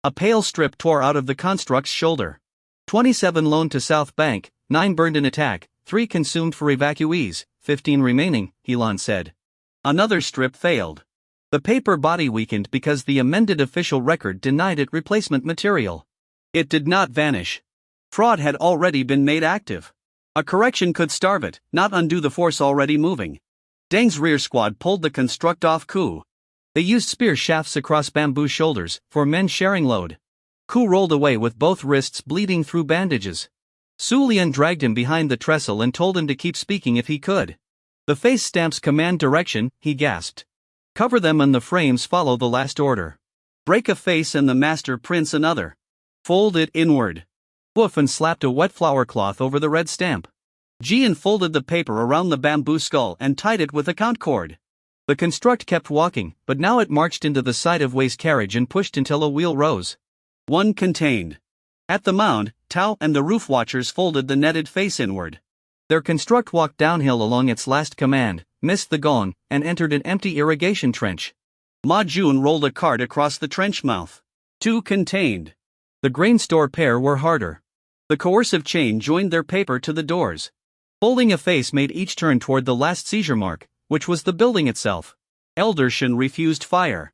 A pale strip tore out of the construct's shoulder. 27 loaned to South Bank, 9 burned in attack, 3 consumed for evacuees, 15 remaining, Helan said. Another strip failed. The paper body weakened because the amended official record denied it replacement material. It did not vanish. Fraud had already been made active. A correction could starve it, not undo the force already moving. Deng's rear squad pulled the construct off Ku. They used spear shafts across bamboo shoulders, for men sharing load. Ku rolled away with both wrists bleeding through bandages. Su Lian dragged him behind the trestle and told him to keep speaking if he could. The face stamps command direction, he gasped. Cover them and the frames follow the last order. Break a face and the master prints another. Fold it inward. Wufen slapped a wet flour cloth over the red stamp. Ji unfolded the paper around the bamboo skull and tied it with a count cord. The construct kept walking, but now it marched into the side of Wei's carriage and pushed until a wheel rose. One contained. At the mound, Tao and the roof watchers folded the netted face inward. Their construct walked downhill along its last command, missed the gong, and entered an empty irrigation trench. Ma Jun rolled a cart across the trench mouth. 2 contained. The grain store pair were harder. The coercive chain joined their paper to the doors. Folding a face made each turn toward the last seizure mark, which was the building itself. Eldershan refused fire.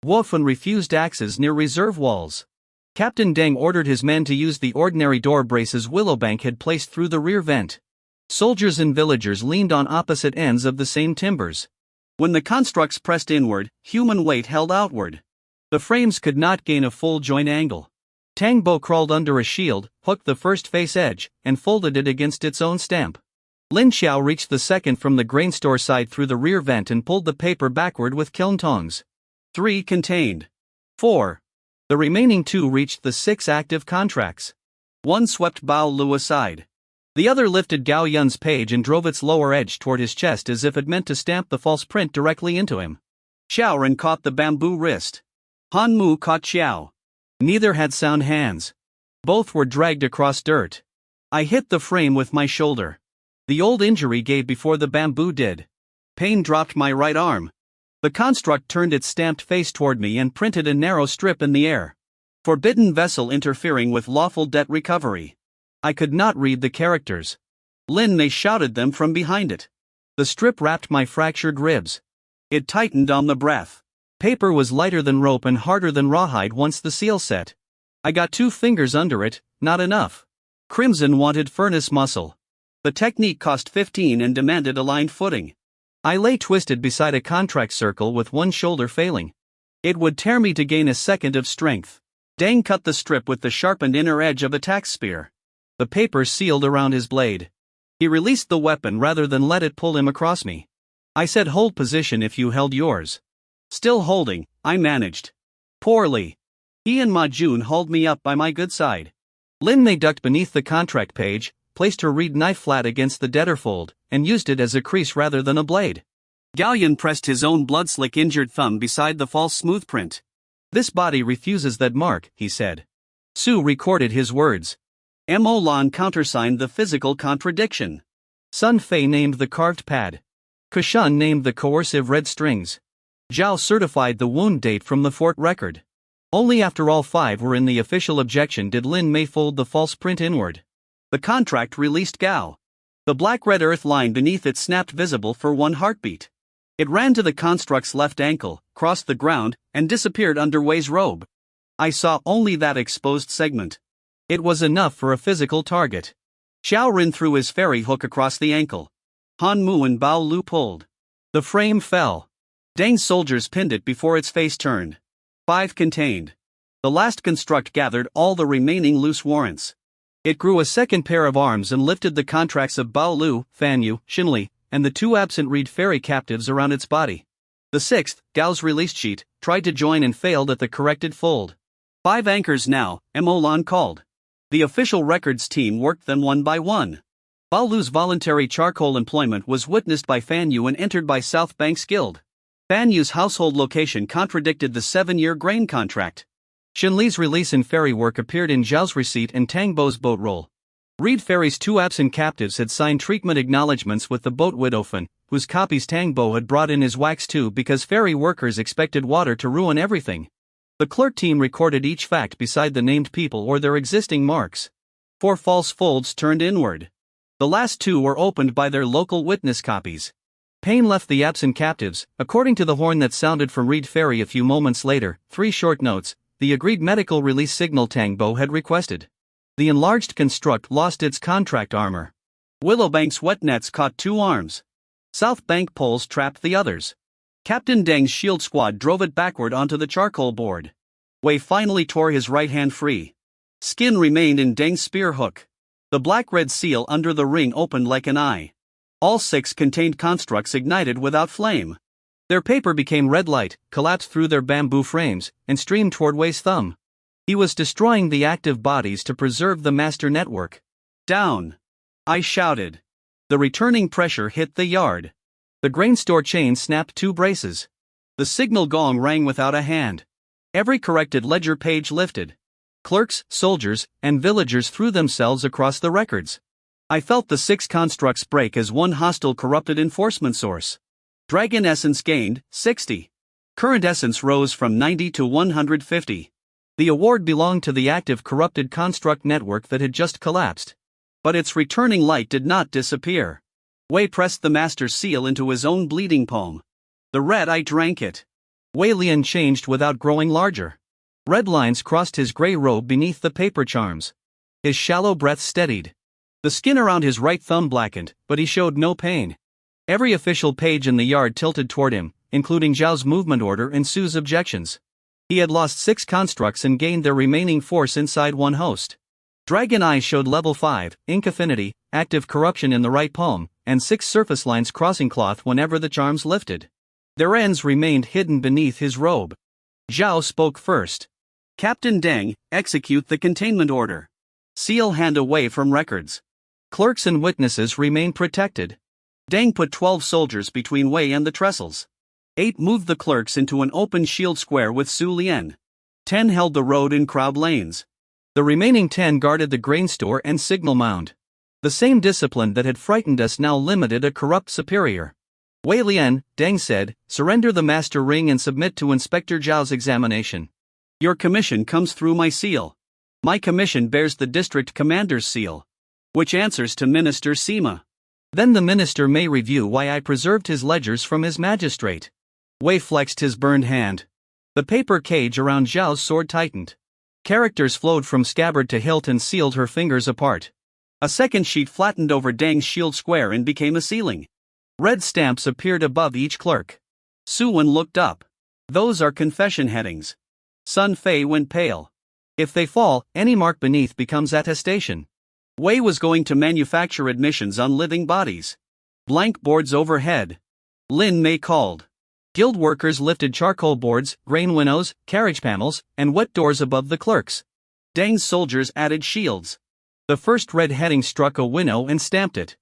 Wufen refused axes near reserve walls. Captain Deng ordered his men to use the ordinary door braces Willowbank had placed through the rear vent. Soldiers and villagers leaned on opposite ends of the same timbers. When the constructs pressed inward, human weight held outward. The frames could not gain a full joint angle. Tang Bo crawled under a shield, hooked the first face edge, and folded it against its own stamp. Lin Xiao reached the second from the grain store side through the rear vent and pulled the paper backward with kiln tongs. 3 contained. 4. The remaining 2 reached the 6 active contracts. One swept Bao Lu aside. The other lifted Gao Yun's page and drove its lower edge toward his chest as if it meant to stamp the false print directly into him. Xiaoran caught the bamboo wrist. Han Mu caught Xiao. Neither had sound hands. Both were dragged across dirt. I hit the frame with my shoulder. The old injury gave before the bamboo did. Pain dropped my right arm. The construct turned its stamped face toward me and printed a narrow strip in the air. Forbidden vessel interfering with lawful debt recovery. I could not read the characters. Lin Mei shouted them from behind it. The strip wrapped my fractured ribs. It tightened on the breath. Paper was lighter than rope and harder than rawhide once the seal set. I got 2 fingers under it, not enough. Crimson wanted furnace muscle. The technique cost 15 and demanded aligned footing. I lay twisted beside a contract circle with one shoulder failing. It would tear me to gain a second of strength. Deng cut the strip with the sharpened inner edge of a tax spear. The paper sealed around his blade. He released the weapon rather than let it pull him across me. I said hold position if you held yours. Still holding, I managed. Poorly. He and Ma Jun hauled me up by my good side. Lin Mei ducked beneath the contract page, placed her reed knife flat against the debtor fold, and used it as a crease rather than a blade. Gallion pressed his own blood-slick injured thumb beside the false smooth print. This body refuses that mark, he said. Su recorded his words. Mo Lan countersigned the physical contradiction. Sun Fei named the carved pad. Kushan named the coercive red strings. Zhao certified the wound date from the fort record. Only after all 5 were in the official objection did Lin Mei fold the false print inward. The contract released Gao. The black-red earth line beneath it snapped visible for 1 heartbeat. It ran to the construct's left ankle, crossed the ground, and disappeared under Wei's robe. I saw only that exposed segment. It was enough for a physical target. Xiao Rin threw his fairy hook across the ankle. Han Mu and Bao Lu pulled. The frame fell. Deng's soldiers pinned it before its face turned. 5 contained. The last construct gathered all the remaining loose warrants. It grew a second pair of arms and lifted the contracts of Bao Lu, Fan Yu, Xinli, and the 2 absent reed fairy captives around its body. The 6th, Gao's released sheet, tried to join and failed at the corrected fold. 5 anchors now, Emolan called. The official records team worked them one by one. Bao Lu's voluntary charcoal employment was witnessed by Fan Yu and entered by South Bank's Guild. Fan Yu's household location contradicted the 7-year grain contract. Xinli's release in ferry work appeared in Zhao's receipt and Tang Bo's boat roll. Reed Ferry's 2 absent captives had signed treatment acknowledgments with the boat Widowfen, whose copies Tang Bo had brought in his wax too because ferry workers expected water to ruin everything. The clerk team recorded each fact beside the named people or their existing marks. 4 false folds turned inward. The last 2 were opened by their local witness copies. Pain left the absent captives, according to the horn that sounded from Reed Ferry a few moments later, 3 short notes, the agreed medical release signal Tang Bo had requested. The enlarged construct lost its contract armor. Willowbank's wet nets caught 2 arms. South Bank poles trapped the others. Captain Deng's shield squad drove it backward onto the charcoal board. Wei finally tore his right hand free. Skin remained in Deng's spear hook. The black-red seal under the ring opened like an eye. All 6 contained constructs ignited without flame. Their paper became red light, collapsed through their bamboo frames, and streamed toward Wei's thumb. He was destroying the active bodies to preserve the master network. Down! I shouted. The returning pressure hit the yard. The grain store chain snapped 2 braces. The signal gong rang without a hand. Every corrected ledger page lifted. Clerks, soldiers, and villagers threw themselves across the records. I felt the 6 constructs break as one hostile corrupted enforcement source. Dragon essence gained, 60. Current essence rose from 90 to 150. The award belonged to the active corrupted construct network that had just collapsed. But its returning light did not disappear. Wei pressed the master's seal into his own bleeding palm. The red eye drank it. Wei Lian changed without growing larger. Red lines crossed his gray robe beneath the paper charms. His shallow breath steadied. The skin around his right thumb blackened, but he showed no pain. Every official page in the yard tilted toward him, including Zhao's movement order and Su's objections. He had lost 6 constructs and gained their remaining force inside one host. Dragon Eyes showed level 5, ink affinity, active corruption in the right palm, and 6 surface lines crossing cloth whenever the charms lifted. Their ends remained hidden beneath his robe. Zhao spoke first. Captain Deng, execute the containment order. Seal hand away from records. Clerks and witnesses remain protected. Deng put 12 soldiers between Wei and the trestles. 8 moved the clerks into an open shield square with Su Lian. 10 held the road in crowd lanes. The remaining 10 guarded the grain store and signal mound. The same discipline that had frightened us now limited a corrupt superior. Wei Lian, Deng said, surrender the master ring and submit to Inspector Zhao's examination. Your commission comes through my seal. My commission bears the district commander's seal, which answers to Minister Sima. Then the minister may review why I preserved his ledgers from his magistrate. Wei flexed his burned hand. The paper cage around Zhao's sword tightened. Characters flowed from scabbard to hilt and sealed her fingers apart. A second sheet flattened over Deng's shield square and became a ceiling. Red stamps appeared above each clerk. Su Wen looked up. Those are confession headings. Sun Fei went pale. If they fall, any mark beneath becomes attestation. Wei was going to manufacture admissions on living bodies. Blank boards overhead. Lin Mei called. Guild workers lifted charcoal boards, grain winnows, carriage panels, and wet doors above the clerks. Deng's soldiers added shields. The first red heading struck a winnow and stamped it.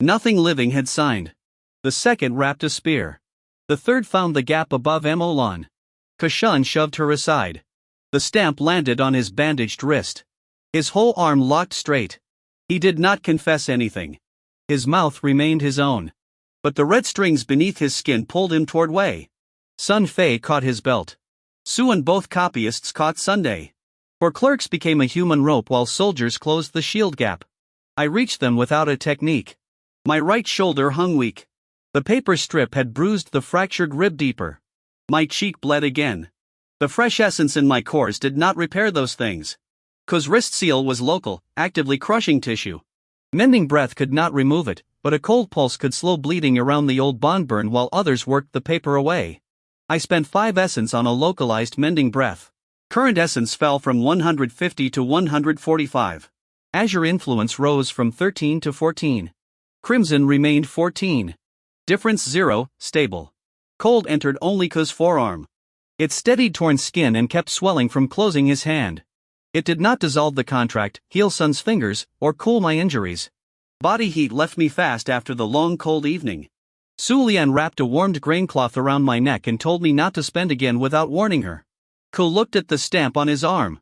Nothing living had signed. The second wrapped a spear. The third found the gap above Emolan. Kashan shoved her aside. The stamp landed on his bandaged wrist. His whole arm locked straight. He did not confess anything. His mouth remained his own. But the red strings beneath his skin pulled him toward Wei. Sun Fei caught his belt. Sue and both copyists caught Sunday. For clerks became a human rope while soldiers closed the shield gap. I reached them without a technique. My right shoulder hung weak. The paper strip had bruised the fractured rib deeper. My cheek bled again. The fresh essence in my cores did not repair those things. 'Cause wrist seal was local, actively crushing tissue. Mending breath could not remove it, but a cold pulse could slow bleeding around the old bond burn while others worked the paper away. I spent 5 essence on a localized mending breath. Current essence fell from 150 to 145. Azure influence rose from 13 to 14. Crimson remained 14. Difference 0, stable. Cold entered only 'cause forearm. It steadied torn skin and kept swelling from closing his hand. It did not dissolve the contract, heal Sun's fingers, or cool my injuries. Body heat left me fast after the long cold evening. Su Lian wrapped a warmed grain cloth around my neck and told me not to spend again without warning her. Ko looked at the stamp on his arm.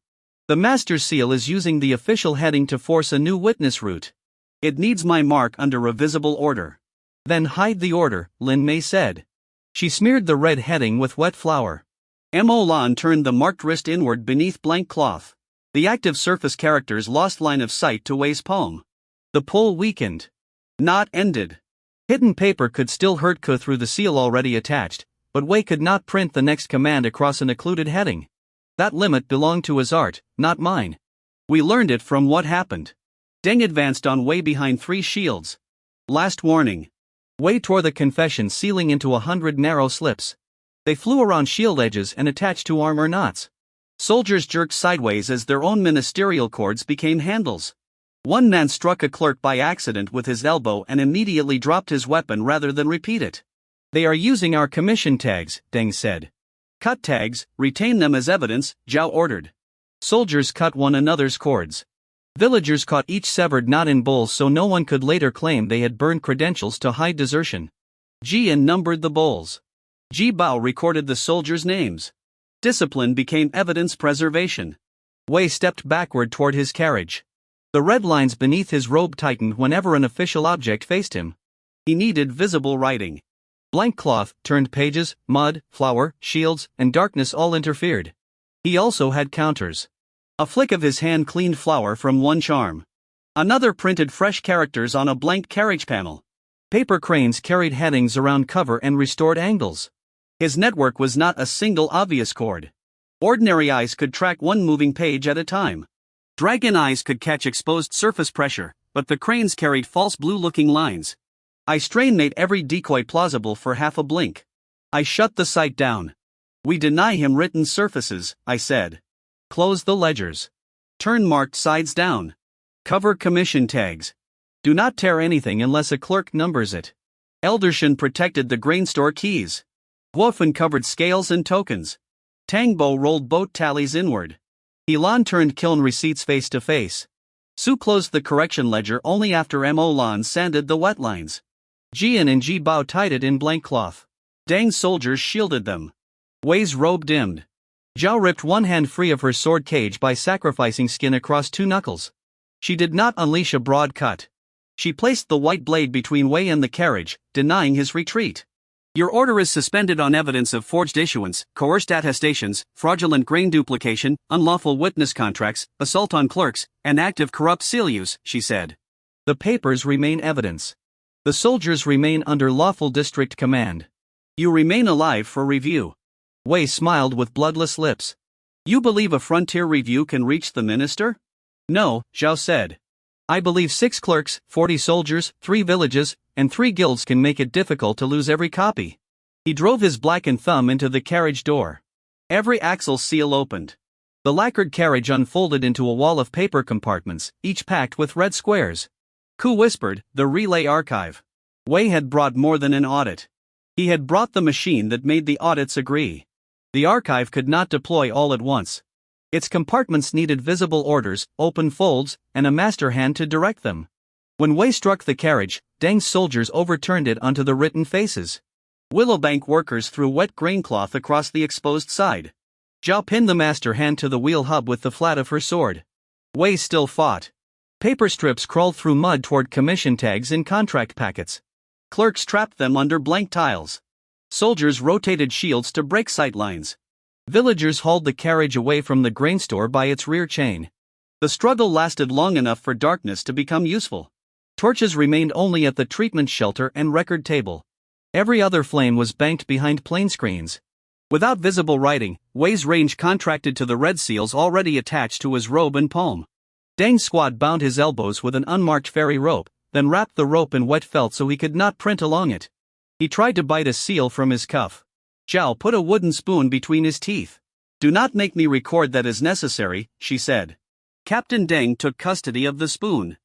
The Master's Seal is using the official heading to force a new witness route. It needs my mark under a visible order. Then hide the order, Lin Mei said. She smeared the red heading with wet flour. Mo Lan turned the marked wrist inward beneath blank cloth. The active surface characters lost line of sight to Wei's palm. The pull weakened. Not ended. Hidden paper could still hurt Ko through the seal already attached, but Wei could not print the next command across an occluded heading. That limit belonged to his art, not mine. We learned it from what happened. Deng advanced on Wei behind 3 shields. Last warning. Wei tore the confession sealing into 100 narrow slips. They flew around shield edges and attached to armor knots. Soldiers jerked sideways as their own ministerial cords became handles. One man struck a clerk by accident with his elbow and immediately dropped his weapon rather than repeat it. They are using our commission tags, Deng said. Cut tags, retain them as evidence, Zhao ordered. Soldiers cut one another's cords. Villagers caught each severed knot in bowls so no one could later claim they had burned credentials to hide desertion. Jian numbered the bowls. Ji Bao recorded the soldiers' names. Discipline became evidence preservation. Wei stepped backward toward his carriage. The red lines beneath his robe tightened whenever an official object faced him. He needed visible writing. Blank cloth, turned pages, mud, flour, shields, and darkness all interfered. He also had counters. A flick of his hand cleaned flour from one charm. Another printed fresh characters on a blank carriage panel. Paper cranes carried headings around cover and restored angles. His network was not a single obvious chord. Ordinary eyes could track one moving page at a time. Dragon eyes could catch exposed surface pressure, but the cranes carried false blue-looking lines. I strain made every decoy plausible for half a blink. I shut the sight down. We deny him written surfaces, I said. Close the ledgers. Turn marked sides down. Cover commission tags. Do not tear anything unless a clerk numbers it. Eldershan protected the grain store keys. Guofen covered scales and tokens. Tangbo rolled boat tallies inward. Ilan turned kiln receipts face to face. Su closed the correction ledger only after Mo Lan sanded the wet lines. Jian and Ji Bao tied it in blank cloth. Deng's soldiers shielded them. Wei's robe dimmed. Zhao ripped one hand free of her sword cage by sacrificing skin across 2 knuckles. She did not unleash a broad cut. She placed the white blade between Wei and the carriage, denying his retreat. Your order is suspended on evidence of forged issuance, coerced attestations, fraudulent grain duplication, unlawful witness contracts, assault on clerks, and active corrupt seal use, she said. The papers remain evidence. The soldiers remain under lawful district command. You remain alive for review. Wei smiled with bloodless lips. You believe a frontier review can reach the minister? No, Zhao said. I believe 6 clerks, 40 soldiers, 3 villages, and 3 guilds can make it difficult to lose every copy. He drove his blackened thumb into the carriage door. Every axle seal opened. The lacquered carriage unfolded into a wall of paper compartments, each packed with red squares. Ku whispered, the relay archive. Wei had brought more than an audit. He had brought the machine that made the audits agree. The archive could not deploy all at once. Its compartments needed visible orders, open folds, and a master hand to direct them. When Wei struck the carriage, Deng's soldiers overturned it onto the written faces. Willowbank workers threw wet grain cloth across the exposed side. Zhao pinned the master hand to the wheel hub with the flat of her sword. Wei still fought. Paper strips crawled through mud toward commission tags in contract packets. Clerks trapped them under blank tiles. Soldiers rotated shields to break sight lines. Villagers hauled the carriage away from the grain store by its rear chain. The struggle lasted long enough for darkness to become useful. Torches remained only at the treatment shelter and record table. Every other flame was banked behind plane screens. Without visible writing, Wei's range contracted to the red seals already attached to his robe and palm. Deng's squad bound his elbows with an unmarked ferry rope, then wrapped the rope in wet felt so he could not print along it. He tried to bite a seal from his cuff. Zhao put a wooden spoon between his teeth. "Do not make me record that as necessary," she said. Captain Deng took custody of the spoon.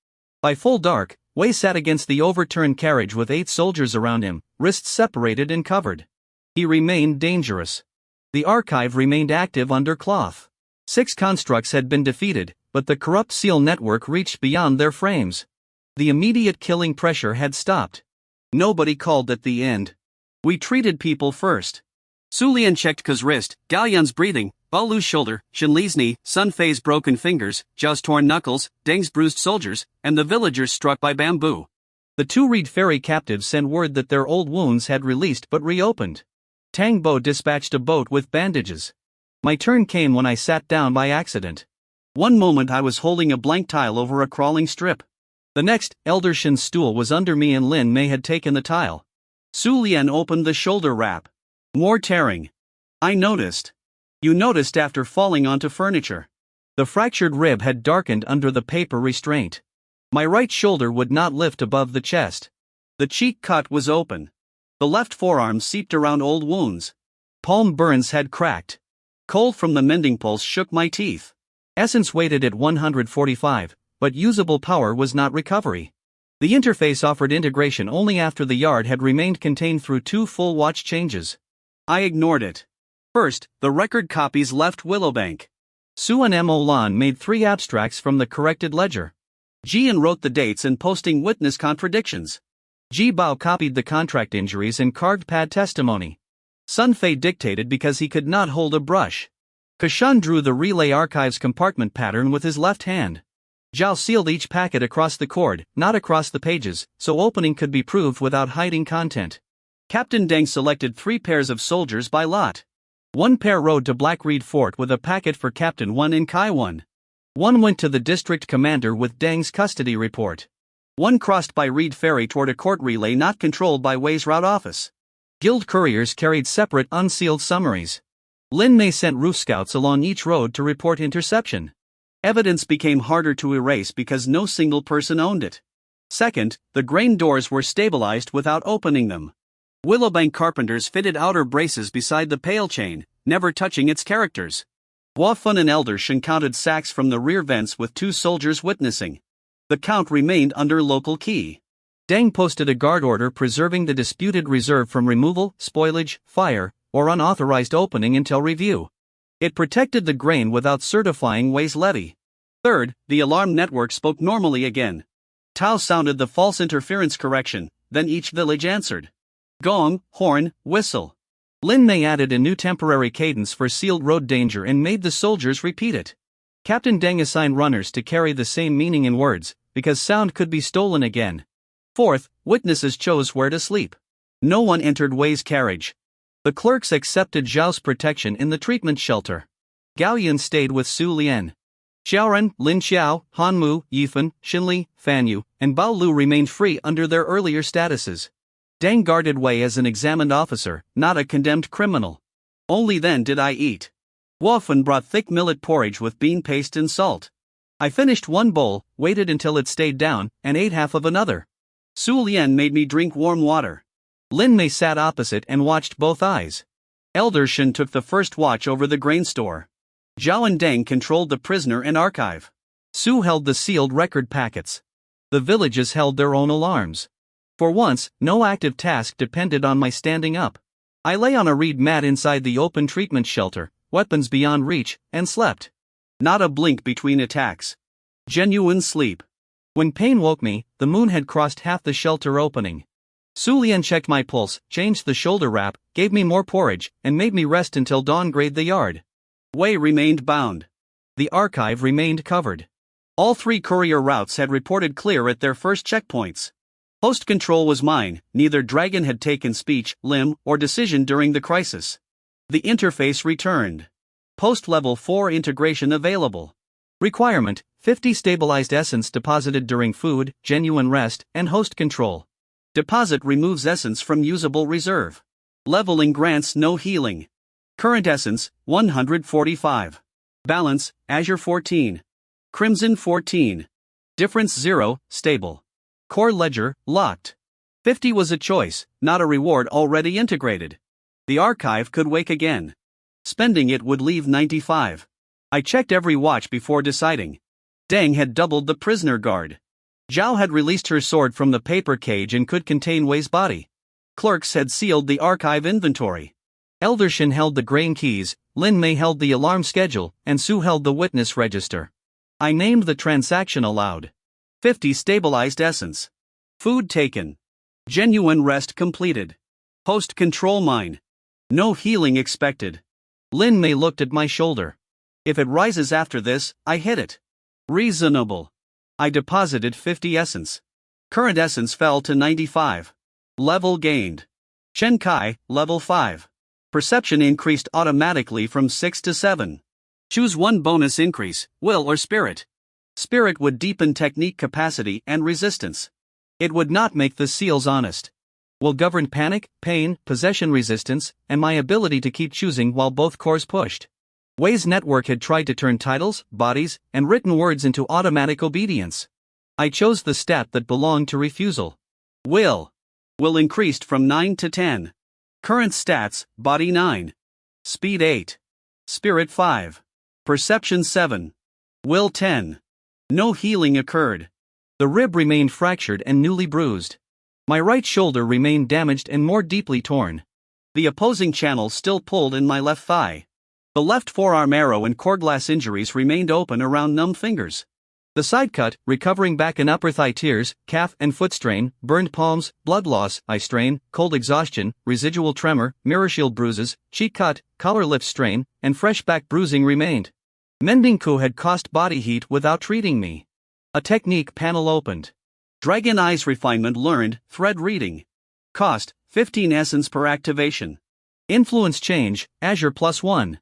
By full dark, Wei sat against the overturned carriage with 8 soldiers around him, wrists separated and covered. He remained dangerous. The archive remained active under cloth. 6 constructs had been defeated, but the corrupt seal network reached beyond their frames. The immediate killing pressure had stopped. Nobody called at the end. We treated people first. Su Lian checked Ke's wrist, Gao Yun's breathing, Bao Lu's shoulder, Shen Li's knee, Sun Fei's broken fingers, Zhao's torn knuckles, Deng's bruised soldiers, and the villagers struck by bamboo. The 2 Reed ferry captives sent word that their old wounds had released but reopened. Tang Bo dispatched a boat with bandages. My turn came when I sat down by accident. One moment I was holding a blank tile over a crawling strip. The next, Elder Shen's stool was under me and Lin Mei had taken the tile. Su Lian opened the shoulder wrap. More tearing. I noticed. You noticed after falling onto furniture. The fractured rib had darkened under the paper restraint. My right shoulder would not lift above the chest. The cheek cut was open. The left forearm seeped around old wounds. Palm burns had cracked. Cold from the mending pulse shook my teeth. Essence weighted at 145, but usable power was not recovery. The interface offered integration only after the yard had remained contained through 2 full watch changes. I ignored it. First, the record copies left Willowbank. Su and Mo Lan made 3 abstracts from the corrected ledger. Jian wrote the dates and posting witness contradictions. Ji Bao copied the contract injuries and carved pad testimony. Sun Fei dictated because he could not hold a brush. Kashan drew the relay archives compartment pattern with his left hand. Zhao sealed each packet across the cord, not across the pages, so opening could be proved without hiding content. Captain Deng selected 3 pairs of soldiers by lot. 1 pair rode to Black Reed Fort with a packet for Captain 1 and Kai 1. 1 went to the district commander with Deng's custody report. 1 crossed by Reed Ferry toward a court relay not controlled by Wei's route office. Guild couriers carried separate unsealed summaries. Lin Mei sent roof scouts along each road to report interception. Evidence became harder to erase because no single person owned it. Second, the grain doors were stabilized without opening them. Willowbank carpenters fitted outer braces beside the pale chain, never touching its characters. Wafun and Elder Shen counted sacks from the rear vents with 2 soldiers witnessing. The count remained under local key. Deng posted a guard order preserving the disputed reserve from removal, spoilage, fire, or unauthorized opening until review. It protected the grain without certifying Wei's levy. Third, the alarm network spoke normally again. Tao sounded the false interference correction, then each village answered. Gong, horn, whistle. Lin Mei added a new temporary cadence for sealed road danger and made the soldiers repeat it. Captain Deng assigned runners to carry the same meaning in words, because sound could be stolen again. Fourth, witnesses chose where to sleep. No one entered Wei's carriage. The clerks accepted Zhao's protection in the treatment shelter. Gao Yun stayed with Su Lian. Xiaoran, Lin Xiao, Han Mu, Yifan, Xinli, Fan Yu, and Bao Lu remained free under their earlier statuses. Deng guarded Wei as an examined officer, not a condemned criminal. Only then did I eat. Wafun brought thick millet porridge with bean paste and salt. I finished 1 bowl, waited until it stayed down, and ate half of another. Su Lian made me drink warm water. Lin Mei sat opposite and watched both eyes. Elder Shen took the first watch over the grain store. Zhao and Deng controlled the prisoner and archive. Su held the sealed record packets. The villages held their own alarms. For once, no active task depended on my standing up. I lay on a reed mat inside the open treatment shelter, weapons beyond reach, and slept. Not a blink between attacks. Genuine sleep. When pain woke me, the moon had crossed half the shelter opening. Su Lian checked my pulse, changed the shoulder wrap, gave me more porridge, and made me rest until dawn grayed the yard. Wei remained bound. The archive remained covered. All 3 courier routes had reported clear at their first checkpoints. Post control was mine, neither dragon had taken speech, limb, or decision during the crisis. The interface returned. Post-level 4 integration available. Requirement: 50 stabilized essence deposited during food, genuine rest, and host control. Deposit removes essence from usable reserve. Leveling grants no healing. Current essence, 145. Balance, Azure 14. Crimson 14. Difference 0, stable. Core ledger, locked. 50 was a choice, not a reward already integrated. The archive could wake again. Spending it would leave 95. I checked every watch before deciding. Deng had doubled the prisoner guard. Zhao had released her sword from the paper cage and could contain Wei's body. Clerks had sealed the archive inventory. Eldershin held the grain keys, Lin Mei held the alarm schedule, and Su held the witness register. I named the transaction aloud. 50 stabilized essence. Food taken. Genuine rest completed. Host control mine. No healing expected. Lin Mei looked at my shoulder. If it rises after this, I hit it. Reasonable. I deposited 50 essence. Current essence fell to 95. Level gained. Chen Kai, level 5. Perception increased automatically from 6 to 7. Choose one bonus increase, will or spirit. Spirit would deepen technique capacity and resistance. It would not make the seals honest. Will govern panic, pain, possession resistance, and my ability to keep choosing while both cores pushed. Wei's network had tried to turn titles, bodies, and written words into automatic obedience. I chose the stat that belonged to refusal. Will increased from 9 to 10. Current stats, body 9. Speed 8. Spirit 5. Perception 7. Will 10. No healing occurred. The rib remained fractured and newly bruised. My right shoulder remained damaged and more deeply torn. The opposing channel still pulled in my left thigh. The left forearm arrow and core glass injuries remained open around numb fingers. The side cut, recovering back and upper thigh tears, calf and foot strain, burned palms, blood loss, eye strain, cold exhaustion, residual tremor, mirror shield bruises, cheek cut, collar lip strain, and fresh back bruising remained. Mending Ku had cost body heat without treating me. A technique panel opened. Dragon Eyes refinement learned, thread reading. Cost, 15 essence per activation. Influence change, Azure +1.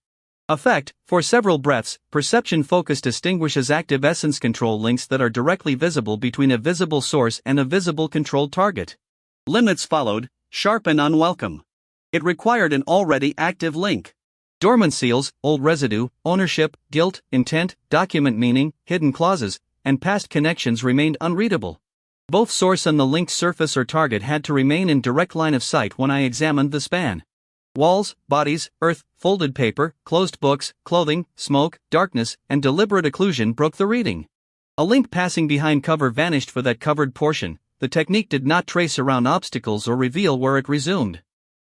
Effect, for several breaths, perception focus distinguishes active essence control links that are directly visible between a visible source and a visible controlled target. Limits followed, sharp and unwelcome. It required an already active link. Dormant seals, old residue, ownership, guilt, intent, document meaning, hidden clauses, and past connections remained unreadable. Both source and the linked surface or target had to remain in direct line of sight when I examined the span. Walls, bodies, earth, folded paper, closed books, clothing, smoke, darkness, and deliberate occlusion broke the reading. A link passing behind cover vanished for that covered portion. The technique did not trace around obstacles or reveal where it resumed.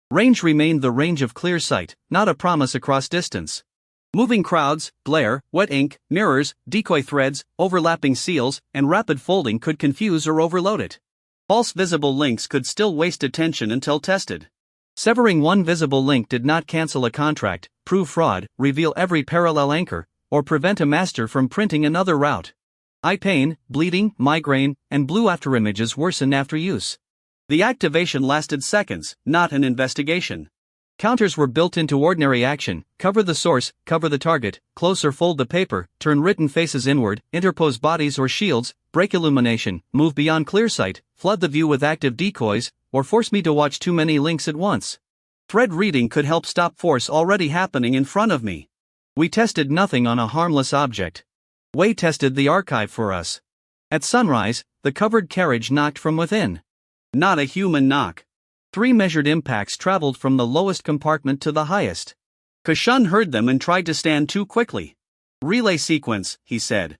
Range remained the range of clear sight, not a promise across distance. Moving crowds, glare, wet ink, mirrors, decoy threads, overlapping seals, and rapid folding could confuse or overload it. False visible links could still waste attention until tested. Severing one visible link did not cancel a contract, prove fraud, reveal every parallel anchor, or prevent a master from printing another route. Eye pain, bleeding, migraine, and blue afterimages worsened after use. The activation lasted seconds, not an investigation. Counters were built into ordinary action: cover the source, cover the target, close or fold the paper, turn written faces inward, interpose bodies or shields, break illumination, move beyond clear sight, flood the view with active decoys, or force me to watch too many links at once. Thread reading could help stop force already happening in front of me. We tested nothing on a harmless object. Wei tested the archive for us. At sunrise, the covered carriage knocked from within. Not a human knock. 3 measured impacts traveled from the lowest compartment to the highest. Kashan heard them and tried to stand too quickly. Relay sequence, he said.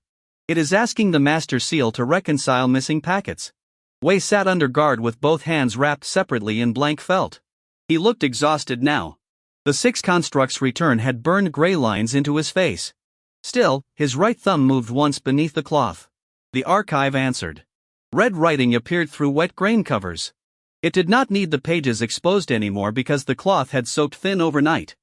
It is asking the master seal to reconcile missing packets. Wei sat under guard with both hands wrapped separately in blank felt. He looked exhausted now. The 6 construct's return had burned gray lines into his face. Still, his right thumb moved once beneath the cloth. The archive answered. Red writing appeared through wet grain covers. It did not need the pages exposed anymore because the cloth had soaked thin overnight.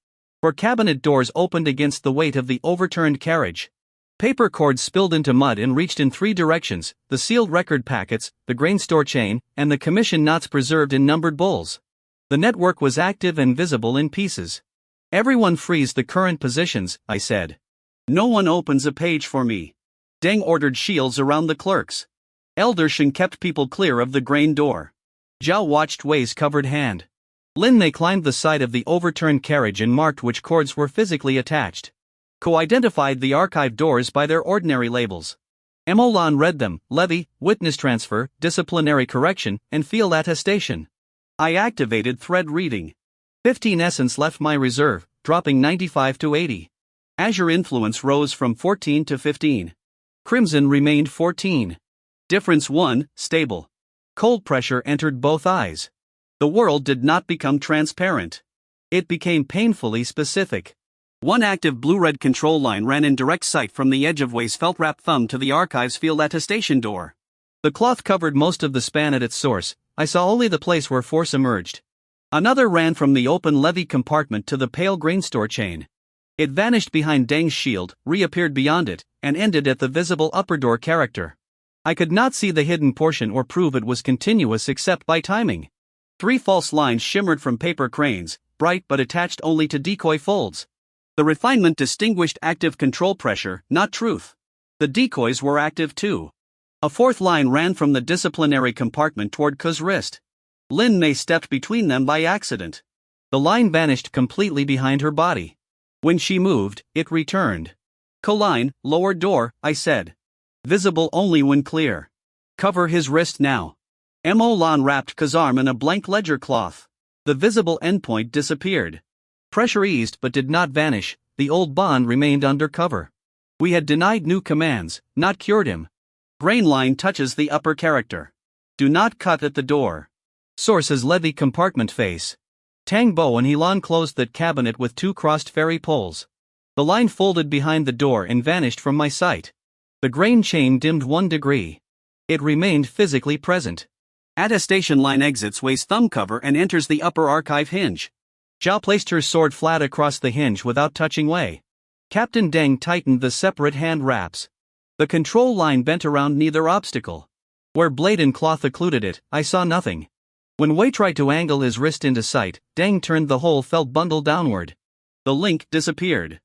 4 cabinet doors opened against the weight of the overturned carriage. Paper cords spilled into mud and reached in 3 directions: the sealed record packets, the grain store chain, and the commission knots preserved in numbered bowls. The network was active and visible in pieces. Everyone freeze the current positions, I said. No one opens a page for me. Deng ordered shields around the clerks. Elder Shen kept people clear of the grain door. Zhao watched Wei's covered hand. Lin Mei climbed the side of the overturned carriage and marked which cords were physically attached. Ko identified the archive doors by their ordinary labels. Emolan read them: levy, witness transfer, disciplinary correction, and field attestation. I activated thread reading. 15 essence left my reserve, dropping 95 to 80. Azure influence rose from 14 to 15. Crimson remained 14. Difference 1, stable. Cold pressure entered both eyes. The world did not become transparent. It became painfully specific. One active blue-red control line ran in direct sight from the edge of Wei's felt-wrapped thumb to the archive's field attestation door. The cloth covered most of the span at its source. I saw only the place where force emerged. Another ran from the open levy compartment to the pale grain store chain. It vanished behind Deng's shield, reappeared beyond it, and ended at the visible upper door character. I could not see the hidden portion or prove it was continuous except by timing. 3 false lines shimmered from paper cranes, bright but attached only to decoy folds. The refinement distinguished active control pressure, not truth. The decoys were active too. A 4th line ran from the disciplinary compartment toward Ku's wrist. Lin Mei stepped between them by accident. The line vanished completely behind her body. When she moved, it returned. Ko-line, lower door, I said. Visible only when clear. Cover his wrist now. Mo-lan wrapped Ku's arm in a blank ledger cloth. The visible endpoint disappeared. Pressure eased but did not vanish. The old bond remained under cover. We had denied new commands, not cured him. Grain line touches the upper character. Do not cut at the door. Source's levy compartment face. Tang Bo and Helan closed that cabinet with 2 crossed ferry poles. The line folded behind the door and vanished from my sight. The grain chain dimmed 1 degree. It remained physically present. Attestation line exits Wei's thumb cover and enters the upper archive hinge. Zhao placed her sword flat across the hinge without touching Wei. Captain Deng tightened the separate hand wraps. The control line bent around neither obstacle. Where blade and cloth occluded it, I saw nothing. When Wei tried to angle his wrist into sight, Deng turned the whole felt bundle downward. The link disappeared.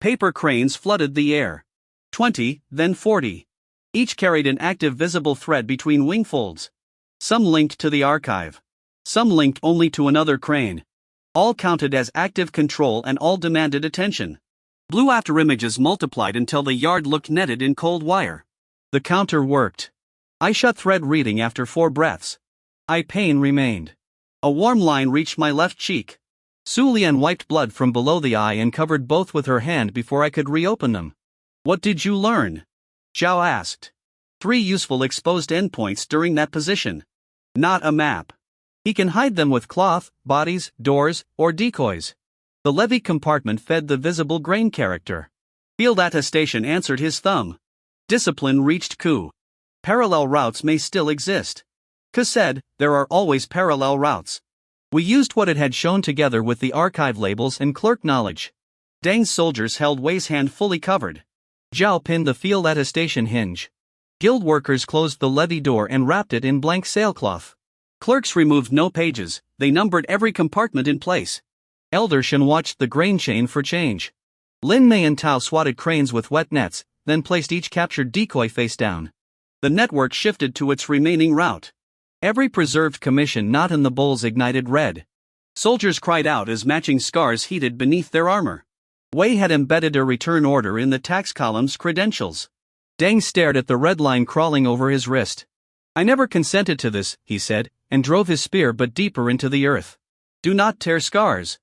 Paper cranes flooded the air. 20, then 40. Each carried an active visible thread between wing folds. Some linked to the archive. Some linked only to another crane. All counted as active control and all demanded attention. Blue afterimages multiplied until the yard looked netted in cold wire. The counter worked. I shut thread reading after 4 breaths. Eye pain remained. A warm line reached my left cheek. Su Lian wiped blood from below the eye and covered both with her hand before I could reopen them. What did you learn? Zhao asked. 3 useful exposed endpoints during that position. Not a map. He can hide them with cloth, bodies, doors, or decoys. The levy compartment fed the visible grain character. Field attestation answered his thumb. Discipline reached Ku. Parallel routes may still exist. Ku said, there are always parallel routes. We used what it had shown together with the archive labels and clerk knowledge. Deng's soldiers held Wei's hand fully covered. Zhao pinned the field attestation hinge. Guild workers closed the levy door and wrapped it in blank sailcloth. Clerks removed no pages, they numbered every compartment in place. Elder Shen watched the grain chain for change. Lin Mei and Tao swatted cranes with wet nets, then placed each captured decoy face down. The network shifted to its remaining route. Every preserved commission not in the bowls ignited red. Soldiers cried out as matching scars heated beneath their armor. Wei had embedded a return order in the tax column's credentials. Deng stared at the red line crawling over his wrist. I never consented to this, he said, and drove his spear but deeper into the earth. Do not tear scars.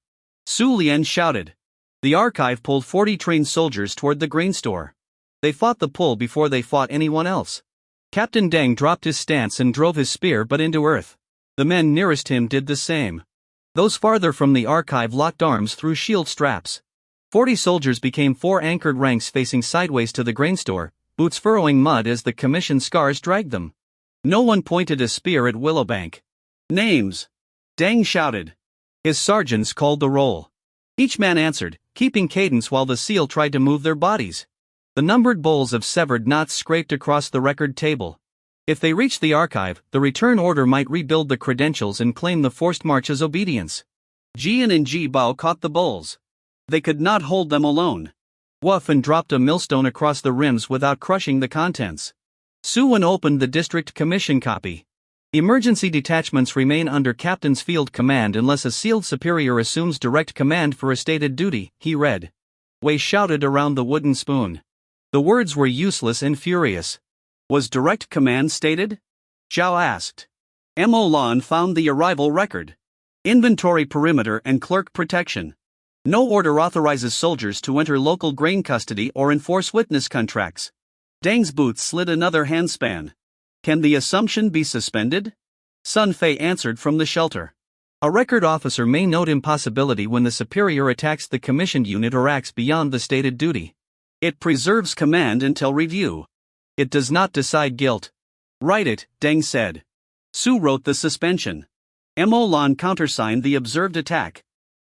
Su Lian shouted. The archive pulled 40 trained soldiers toward the grain store. They fought the pull before they fought anyone else. Captain Deng dropped his stance and drove his spear but into earth. The men nearest him did the same. Those farther from the archive locked arms through shield straps. 40 soldiers became 4 anchored ranks facing sideways to the grain store, boots furrowing mud as the commission scars dragged them. No one pointed a spear at Willowbank. Names. Deng shouted. His sergeants called the roll. Each man answered, keeping cadence while the seal tried to move their bodies. The numbered bowls of severed knots scraped across the record table. If they reached the archive, the return order might rebuild the credentials and claim the forced march as obedience. Jian and Ji Bao caught the bowls. They could not hold them alone. Woof and dropped a millstone across the rims without crushing the contents. Suwon opened the district commission copy. Emergency detachments remain under captain's field command unless a sealed superior assumes direct command for a stated duty, he read. Wei shouted around the wooden spoon. The words were useless and furious. Was direct command stated? Zhao asked. Mo Lan found the arrival record. Inventory perimeter and clerk protection. No order authorizes soldiers to enter local grain custody or enforce witness contracts. Deng's boots slid another handspan. Can the assumption be suspended? Sun Fei answered from the shelter. A record officer may note impossibility when the superior attacks the commissioned unit or acts beyond the stated duty. It preserves command until review. It does not decide guilt. Write it, Deng said. Su wrote the suspension. Mo Lan countersigned the observed attack.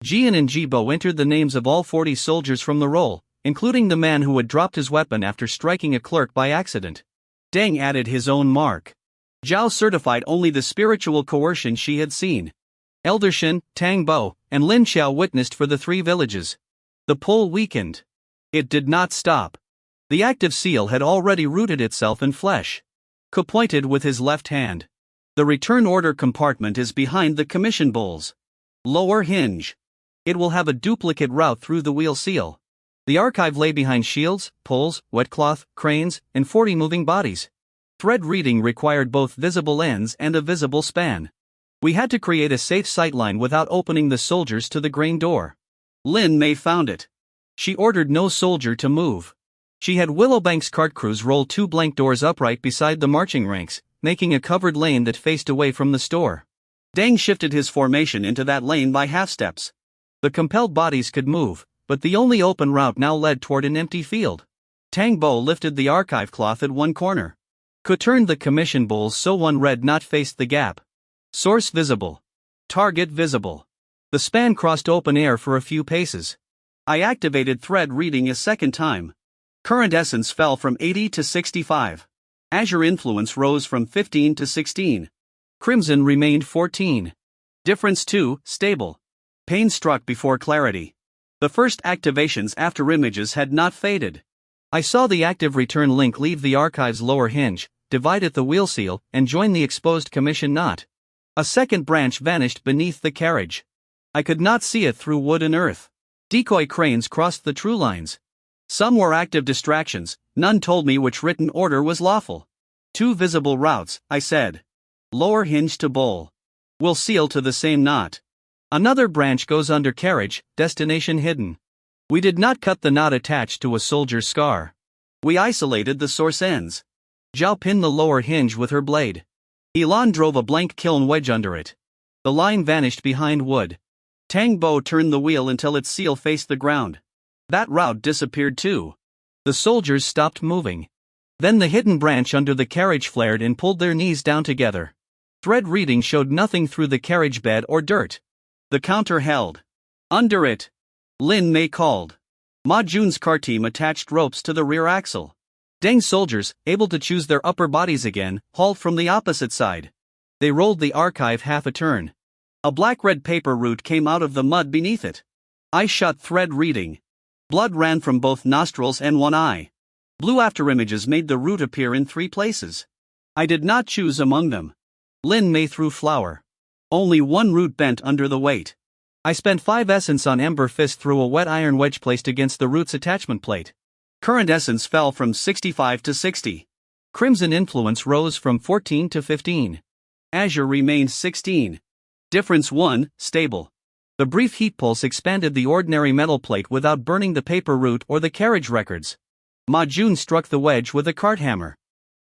Jian and Jibo entered the names of all 40 soldiers from the roll, including the man who had dropped his weapon after striking a clerk by accident. Deng added his own mark. Zhao certified only the spiritual coercion she had seen. Elder Shin, Tang Bo, and Lin Xiao witnessed for the 3 villages. The pull weakened. It did not stop. The active seal had already rooted itself in flesh. Ku pointed with his left hand. The return order compartment is behind the commission bowls. Lower hinge. It will have a duplicate route through the wheel seal. The archive lay behind shields, poles, wet cloth, cranes, and 40 moving bodies. Thread reading required both visible ends and a visible span. We had to create a safe sightline without opening the soldiers to the grain door. Lin Mei found it. She ordered no soldier to move. She had Willowbank's cart crews roll 2 blank doors upright beside the marching ranks, making a covered lane that faced away from the store. Deng shifted his formation into that lane by half steps. The compelled bodies could move, but the only open route now led toward an empty field. Tang Bo lifted the archive cloth at one corner. Ku turned the commission bowls so one red knot faced the gap. Source visible. Target visible. The span crossed open air for a few paces. I activated thread reading a second time. Current essence fell from 80 to 65. Azure influence rose from 15 to 16. Crimson remained 14. Difference 2, stable. Pain struck before clarity. The first activations after images had not faded. I saw the active return link leave the archive's lower hinge, divide at the wheel seal, and join the exposed commission knot. A second branch vanished beneath the carriage. I could not see it through wood and earth. Decoy cranes crossed the true lines. Some were active distractions, none told me which written order was lawful. 2 visible routes, I said. Lower hinge to bowl. Will seal to the same knot. Another branch goes under carriage, destination hidden. We did not cut the knot attached to a soldier's scar. We isolated the source ends. Zhao pinned the lower hinge with her blade. Elan drove a blank kiln wedge under it. The line vanished behind wood. Tang Bo turned the wheel until its seal faced the ground. That route disappeared too. The soldiers stopped moving. Then the hidden branch under the carriage flared and pulled their knees down together. Thread reading showed nothing through the carriage bed or dirt. The counter held. Under it. Lin Mei called. Ma Jun's car team attached ropes to the rear axle. Deng's soldiers, able to choose their upper bodies again, hauled from the opposite side. They rolled the archive half a turn. A black-red paper root came out of the mud beneath it. I shut thread reading. Blood ran from both nostrils and one eye. Blue afterimages made the root appear in 3 places. I did not choose among them. Lin Mei threw flour. Only 1 root bent under the weight. I spent 5 essence on Ember Fist through a wet iron wedge placed against the root's attachment plate. Current essence fell from 65 to 60. Crimson influence rose from 14 to 15. Azure remained 16. Difference 1, stable. The brief heat pulse expanded the ordinary metal plate without burning the paper root or the carriage records. Ma Jun struck the wedge with a cart hammer.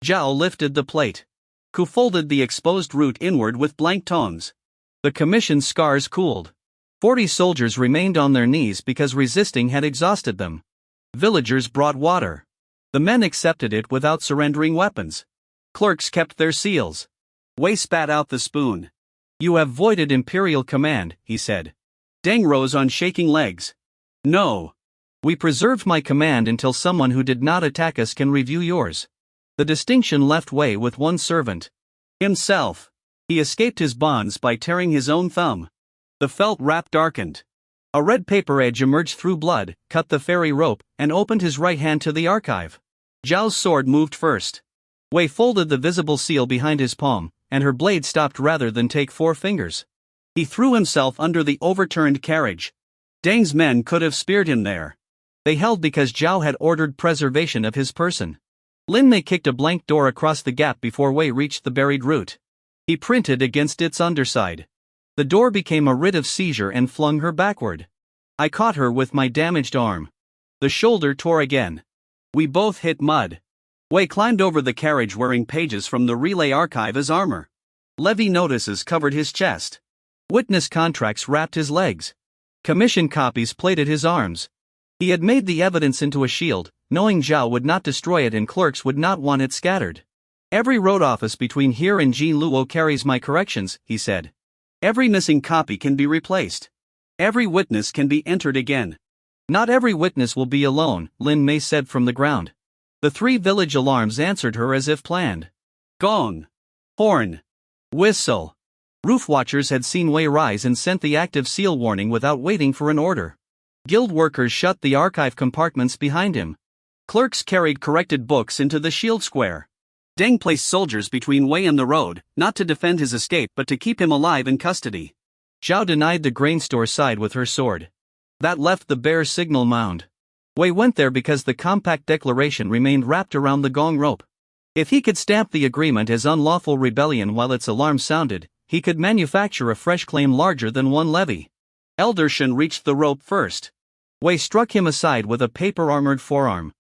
Zhao lifted the plate. Ku folded the exposed root inward with blank tomes. The commission's scars cooled. 40 soldiers remained on their knees because resisting had exhausted them. Villagers brought water. The men accepted it without surrendering weapons. Clerks kept their seals. Wei spat out the spoon. You have voided Imperial command, he said. Deng rose on shaking legs. No. We preserved my command until someone who did not attack us can review yours. The distinction left Wei with one servant. Himself. He escaped his bonds by tearing his own thumb. The felt wrap darkened. A red paper edge emerged through blood, cut the fairy rope, and opened his right hand to the archive. Zhao's sword moved first. Wei folded the visible seal behind his palm, and her blade stopped rather than take 4 fingers. He threw himself under the overturned carriage. Deng's men could have speared him there. They held because Zhao had ordered preservation of his person. Lin Mei kicked a blank door across the gap before Wei reached the buried root. He printed against its underside. The door became a writ of seizure and flung her backward. I caught her with my damaged arm. The shoulder tore again. We both hit mud. Wei climbed over the carriage wearing pages from the relay archive as armor. Levy notices covered his chest. Witness contracts wrapped his legs. Commission copies plated his arms. He had made the evidence into a shield, knowing Zhao would not destroy it and clerks would not want it scattered. Every road office between here and Jinluo carries my corrections, he said. Every missing copy can be replaced. Every witness can be entered again. Not every witness will be alone, Lin Mei said from the ground. The 3 village alarms answered her as if planned. Gong. Horn. Whistle. Roof watchers had seen Wei rise and sent the active seal warning without waiting for an order. Guild workers shut the archive compartments behind him. Clerks carried corrected books into the shield square. Deng placed soldiers between Wei and the road, not to defend his escape but to keep him alive in custody. Zhao denied the grain store side with her sword. That left the bare signal mound. Wei went there because the compact declaration remained wrapped around the gong rope. If he could stamp the agreement as unlawful rebellion while its alarm sounded, he could manufacture a fresh claim larger than 1 levy. Elder Shen reached the rope first. Wei struck him aside with a paper-armored forearm.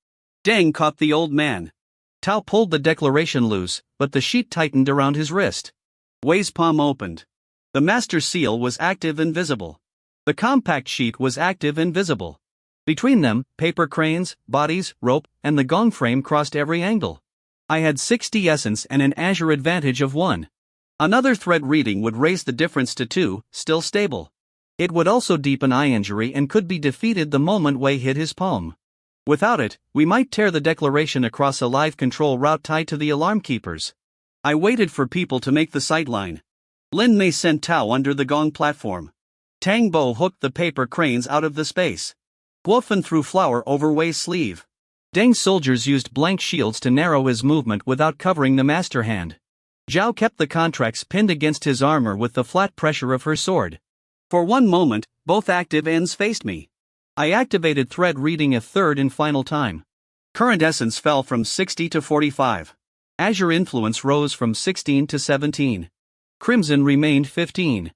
Deng caught the old man. Tao pulled the declaration loose, but the sheet tightened around his wrist. Wei's palm opened. The master seal was active and visible. The compact sheet was active and visible. Between them, paper cranes, bodies, rope, and the gong frame crossed every angle. I had 60 essence and an azure advantage of 1. Another thread reading would raise the difference to 2, still stable. It would also deepen eye injury and could be defeated the moment Wei hit his palm. Without it, we might tear the declaration across a live control route tied to the alarm keepers. I waited for people to make the sightline. Lin Mei sent Tao under the gong platform. Tang Bo hooked the paper cranes out of the space. Guofan threw flour over Wei's sleeve. Deng's soldiers used blank shields to narrow his movement without covering the master hand. Zhao kept the contracts pinned against his armor with the flat pressure of her sword. For one moment, both active ends faced me. I activated thread reading a third and final time. Current essence fell from 60 to 45. Azure influence rose from 16 to 17. Crimson remained 15.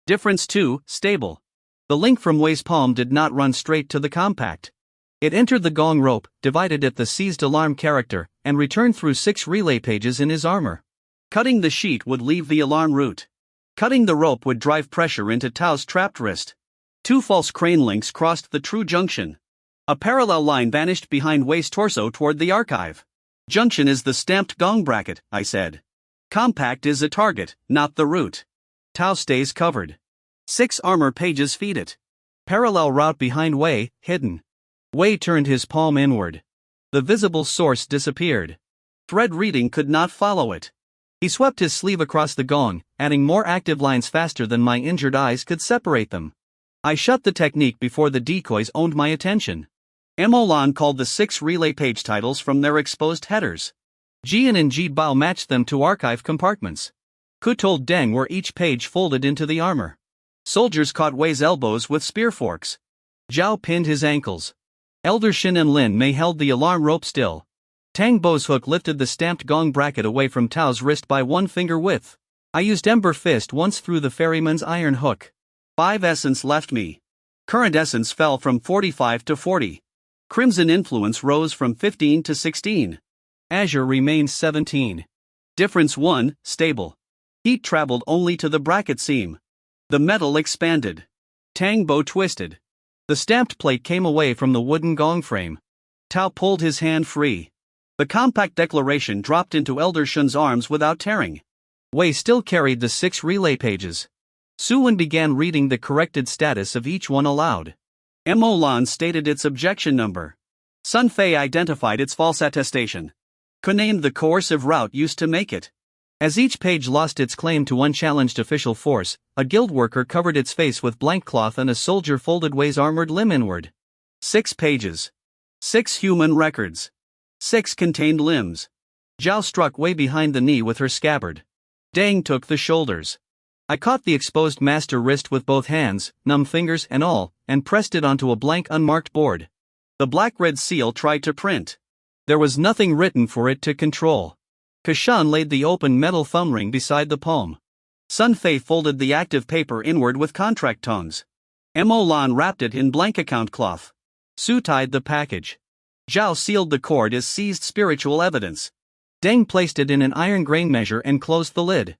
Difference 2, stable. The link from Wei's palm did not run straight to the compact. It entered the gong rope, divided at the seized alarm character, and returned through 6 relay pages in his armor. Cutting the sheet would leave the alarm route. Cutting the rope would drive pressure into Tao's trapped wrist. 2 false crane links crossed the true junction. A parallel line vanished behind Wei's torso toward the archive. Junction is the stamped gong bracket, I said. Compact is a target, not the route. Tao stays covered. 6 armor pages feed it. Parallel route behind Wei, hidden. Wei turned his palm inward. The visible source disappeared. Thread reading could not follow it. He swept his sleeve across the gong, adding more active lines faster than my injured eyes could separate them. I shut the technique before the decoys owned my attention. Emolan called the 6 relay page titles from their exposed headers. Jian and Ji Bao matched them to archive compartments. Ku told Deng where each page folded into the armor. Soldiers caught Wei's elbows with spear forks. Zhao pinned his ankles. Elder Shin and Lin Mei held the alarm rope still. Tang Bo's hook lifted the stamped gong bracket away from Tao's wrist by 1 finger width. I used Ember Fist once through the ferryman's iron hook. 5 essence left me. Current essence fell from 45 to 40. Crimson influence rose from 15 to 16. Azure remained 17. Difference 1, stable. Heat traveled only to the bracket seam. The metal expanded. Tang Bo twisted. The stamped plate came away from the wooden gong frame. Tao pulled his hand free. The compact declaration dropped into Elder Shun's arms without tearing. Wei still carried the 6 relay pages. Suwen began reading the corrected status of each one aloud. Emolan stated its objection number. Sun Fei identified its false attestation. Ku named the coercive route used to make it. As each page lost its claim to unchallenged official force, a guild worker covered its face with blank cloth and a soldier folded Wei's armored limb inward. 6 pages. 6 human records. 6 contained limbs. Zhao struck Wei behind the knee with her scabbard. Deng took the shoulders. I caught the exposed master wrist with both hands, numb fingers and all, and pressed it onto a blank unmarked board. The black-red seal tried to print. There was nothing written for it to control. Kashan laid the open metal thumb ring beside the poem. Sun Fei folded the active paper inward with contract tongs. Mo Lan wrapped it in blank account cloth. Su tied the package. Zhao sealed the cord as seized spiritual evidence. Deng placed it in an iron grain measure and closed the lid.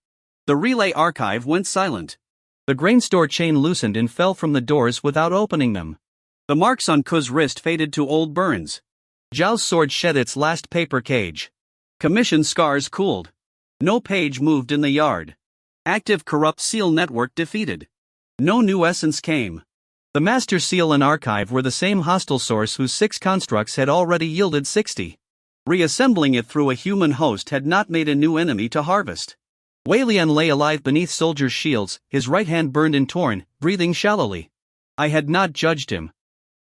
The relay archive went silent. The grain store chain loosened and fell from the doors without opening them. The marks on Ku's wrist faded to old burns. Zhao's sword shed its last paper cage. Commission scars cooled. No page moved in the yard. Active corrupt seal network defeated. No new essence came. The master seal and archive were the same hostile source whose 6 constructs had already yielded 60. Reassembling it through a human host had not made a new enemy to harvest. Wei Lian lay alive beneath soldiers' shields, his right hand burned and torn, breathing shallowly. I had not judged him.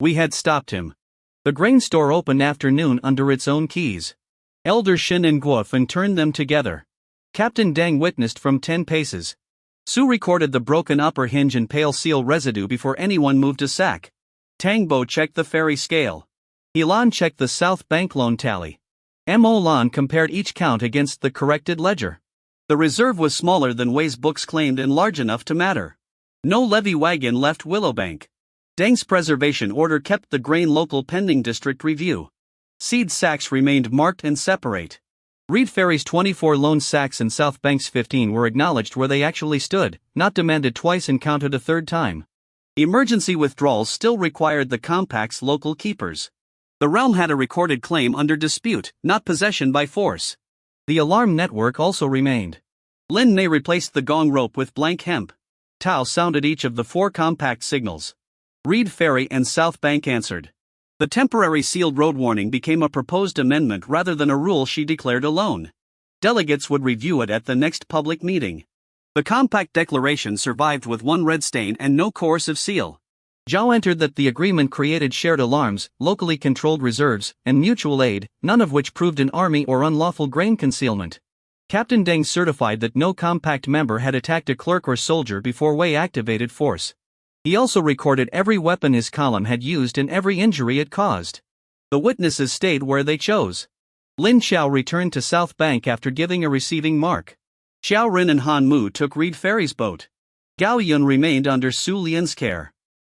We had stopped him. The grain store opened afternoon under its own keys. Elder Shin and Guofeng turned them together. Captain Deng witnessed from 10 paces. Su recorded the broken upper hinge and pale seal residue before anyone moved a sack. Tangbo checked the ferry scale. Ilan checked the South Bank loan tally. Mo Lan compared each count against the corrected ledger. The reserve was smaller than Wei's books claimed and large enough to matter. No levy wagon left Willowbank. Deng's preservation order kept the grain local pending district review. Seed sacks remained marked and separate. Reed Ferry's 24 loan sacks and South Bank's 15 were acknowledged where they actually stood, not demanded twice and counted a third time. Emergency withdrawals still required the compact's local keepers. The realm had a recorded claim under dispute, not possession by force. The alarm network also remained. Lin Nei replaced the gong rope with blank hemp. Tao sounded each of the 4 compact signals. Reed Ferry and South Bank answered. The temporary sealed road warning became a proposed amendment rather than a rule she declared alone. Delegates would review it at the next public meeting. The compact declaration survived with 1 red stain and no coercive seal. Zhao entered that the agreement created shared alarms, locally controlled reserves, and mutual aid, none of which proved an army or unlawful grain concealment. Captain Deng certified that no compact member had attacked a clerk or soldier before Wei activated force. He also recorded every weapon his column had used and every injury it caused. The witnesses stayed where they chose. Lin Xiao returned to South Bank after giving a receiving mark. Xiao Rin and Han Mu took Reed Ferry's boat. Gao Yun remained under Su Lian's care.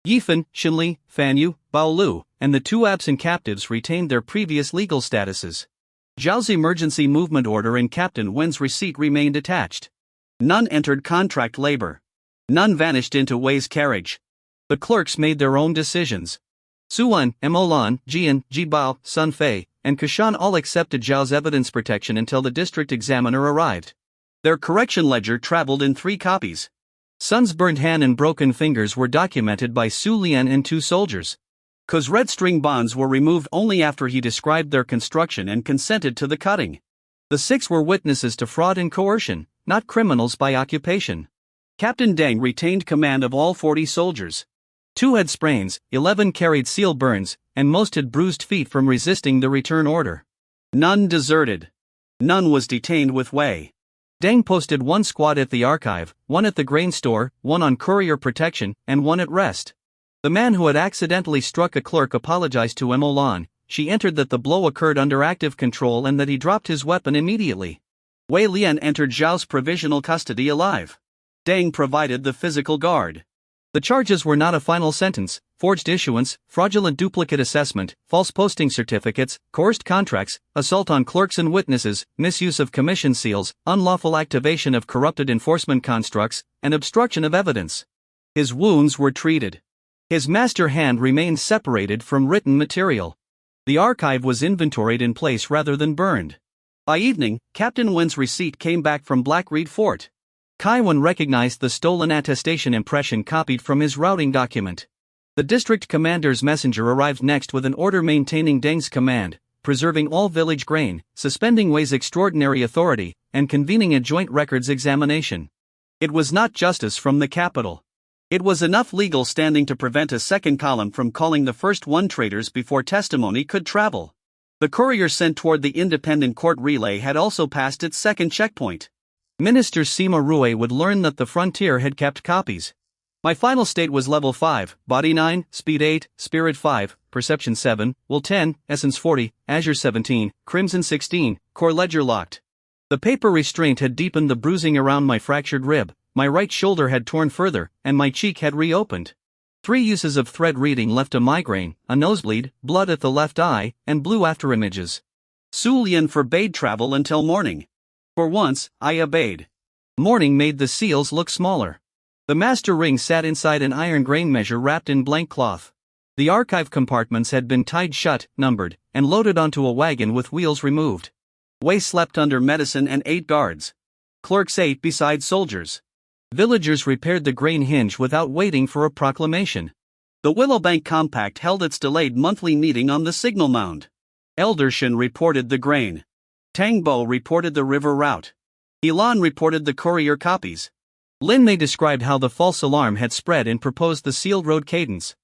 Yifan, Xinli, Fan Yu, Bao Lu, and the 2 absent captives retained their previous legal statuses. Zhao's emergency movement order and Captain Wen's receipt remained attached. None entered contract labor. None vanished into Wei's carriage. The clerks made their own decisions. Suan, Mo Lan, Jian, Jibao, Sun Fei, and Kashan all accepted Zhao's evidence protection until the district examiner arrived. Their correction ledger traveled in 3 copies. Sun's burned hand and broken fingers were documented by Su Lian and 2 soldiers. Ku's red string bonds were removed only after he described their construction and consented to the cutting. The 6 were witnesses to fraud and coercion, not criminals by occupation. Captain Deng retained command of all 40 soldiers. 2 had sprains, 11 carried seal burns, and most had bruised feet from resisting the return order. None deserted. None was detained with Wei. Deng posted 1 squad at the archive, 1 at the grain store, 1 on courier protection, and 1 at rest. The man who had accidentally struck a clerk apologized to Mo Lan. She entered that the blow occurred under active control and that he dropped his weapon immediately. Wei Lian entered Zhao's provisional custody alive. Deng provided the physical guard. The charges were not a final sentence: forged issuance, fraudulent duplicate assessment, false posting certificates, coerced contracts, assault on clerks and witnesses, misuse of commission seals, unlawful activation of corrupted enforcement constructs, and obstruction of evidence. His wounds were treated. His master hand remained separated from written material. The archive was inventoried in place rather than burned. By evening, Captain Wen's receipt came back from Black Reed Fort. Kaiwan recognized the stolen attestation impression copied from his routing document. The district commander's messenger arrived next with an order maintaining Deng's command, preserving all village grain, suspending Wei's extraordinary authority, and convening a joint records examination. It was not justice from the capital. It was enough legal standing to prevent a second column from calling the first one traitors before testimony could travel. The courier sent toward the independent court relay had also passed its second checkpoint. Minister Sima Rue would learn that the frontier had kept copies. My final state was level 5, body 9, speed 8, spirit 5, perception 7, will 10, essence 40, azure 17, crimson 16, core ledger locked. The paper restraint had deepened the bruising around my fractured rib, my right shoulder had torn further, and my cheek had reopened. 3 uses of thread reading left a migraine, a nosebleed, blood at the left eye, and blue afterimages. Su Lian forbade travel until morning. For once, I obeyed. Morning made the seals look smaller. The master ring sat inside an iron grain measure wrapped in blank cloth. The archive compartments had been tied shut, numbered, and loaded onto a wagon with wheels removed. Wei slept under medicine and 8 guards. Clerks ate beside soldiers. Villagers repaired the grain hinge without waiting for a proclamation. The Willowbank Compact held its delayed monthly meeting on the signal mound. Eldershan reported the grain. Tangbo reported the river route. Elan reported the courier copies. Lin Mei described how the false alarm had spread and proposed the sealed road cadence.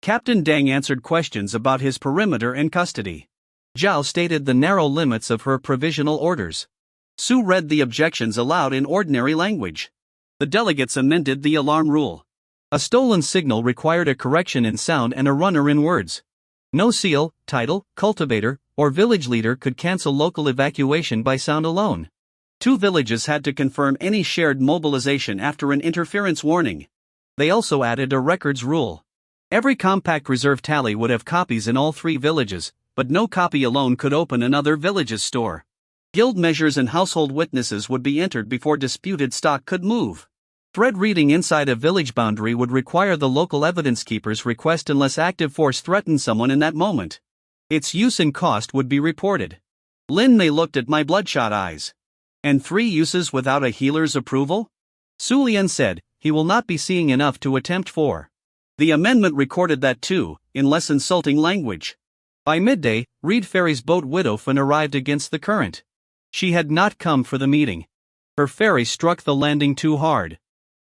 Captain Deng answered questions about his perimeter and custody. Zhao stated the narrow limits of her provisional orders. Su read the objections aloud in ordinary language. The delegates amended the alarm rule. A stolen signal required a correction in sound and a runner in words. No seal, title, cultivator, or village leader could cancel local evacuation by sound alone. 2 villages had to confirm any shared mobilization after an interference warning. They also added a records rule. Every compact reserve tally would have copies in all 3 villages, but no copy alone could open another village's store. Guild measures and household witnesses would be entered before disputed stock could move. Thread reading inside a village boundary would require the local evidence keeper's request unless active force threatened someone in that moment. Its use and cost would be reported. Lin Mei looked at my bloodshot eyes. And 3 uses without a healer's approval? Su Lian said, he will not be seeing enough to attempt 4. The amendment recorded that too, in less insulting language. By midday, Reed Ferry's boat Widowfen arrived against the current. She had not come for the meeting. Her ferry struck the landing too hard.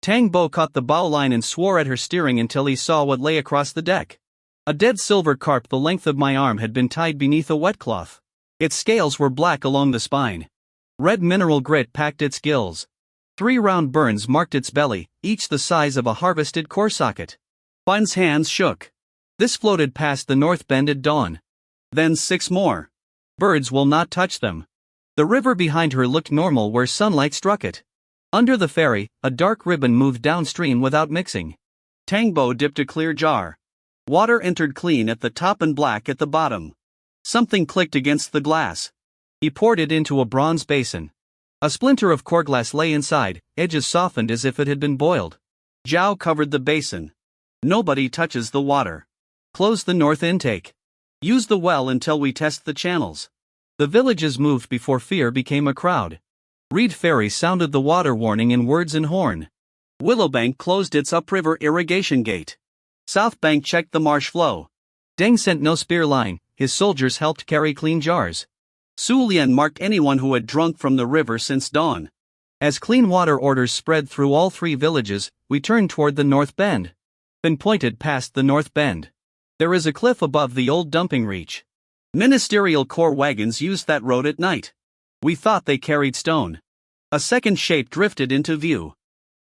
Tang Bo caught the bow line and swore at her steering until he saw what lay across the deck. A dead silver carp the length of my arm had been tied beneath a wet cloth. Its scales were black along the spine. Red mineral grit packed its gills. 3 round burns marked its belly, each the size of a harvested core socket. Fun's hands shook. This floated past the north bend at dawn. Then 6 more. Birds will not touch them. The river behind her looked normal where sunlight struck it. Under the ferry, a dark ribbon moved downstream without mixing. Tangbo dipped a clear jar. Water entered clean at the top and black at the bottom. Something clicked against the glass. He poured it into a bronze basin. A splinter of core glass lay inside, edges softened as if it had been boiled. Zhao covered the basin. Nobody touches the water. Close the north intake. Use the well until we test the channels. The villages moved before fear became a crowd. Reed Ferry sounded the water warning in words and horn. Willowbank closed its upriver irrigation gate. South Bank checked the marsh flow. Deng sent no spear line, his soldiers helped carry clean jars. Su Lian marked anyone who had drunk from the river since dawn. As clean water orders spread through all 3 villages, we turned toward the north bend. Then pointed past the north bend. There is a cliff above the old dumping reach. Ministerial core wagons used that road at night. We thought they carried stone. A second shape drifted into view.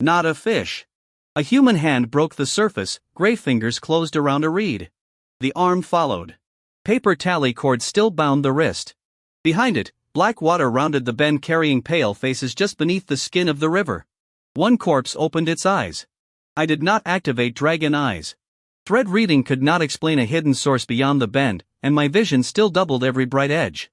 Not a fish. A human hand broke the surface, gray fingers closed around a reed. The arm followed. Paper tally cord still bound the wrist. Behind it, black water rounded the bend carrying pale faces just beneath the skin of the river. One corpse opened its eyes. I did not activate dragon eyes. Thread reading could not explain a hidden source beyond the bend, and my vision still doubled every bright edge.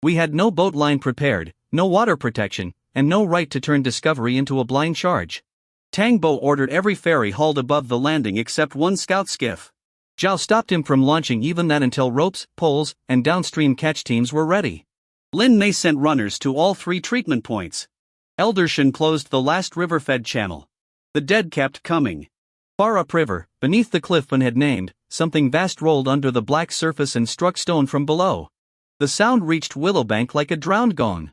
We had no boat line prepared, no water protection, and no right to turn discovery into a blind charge. Tangbo ordered every ferry hauled above the landing except 1 scout skiff. Zhao stopped him from launching even that until ropes, poles, and downstream catch teams were ready. Lin Mei sent runners to all 3 treatment points. Eldershan closed the last river-fed channel. The dead kept coming. Far upriver, beneath the cliff one had named, something vast rolled under the black surface and struck stone from below. The sound reached Willowbank like a drowned gong.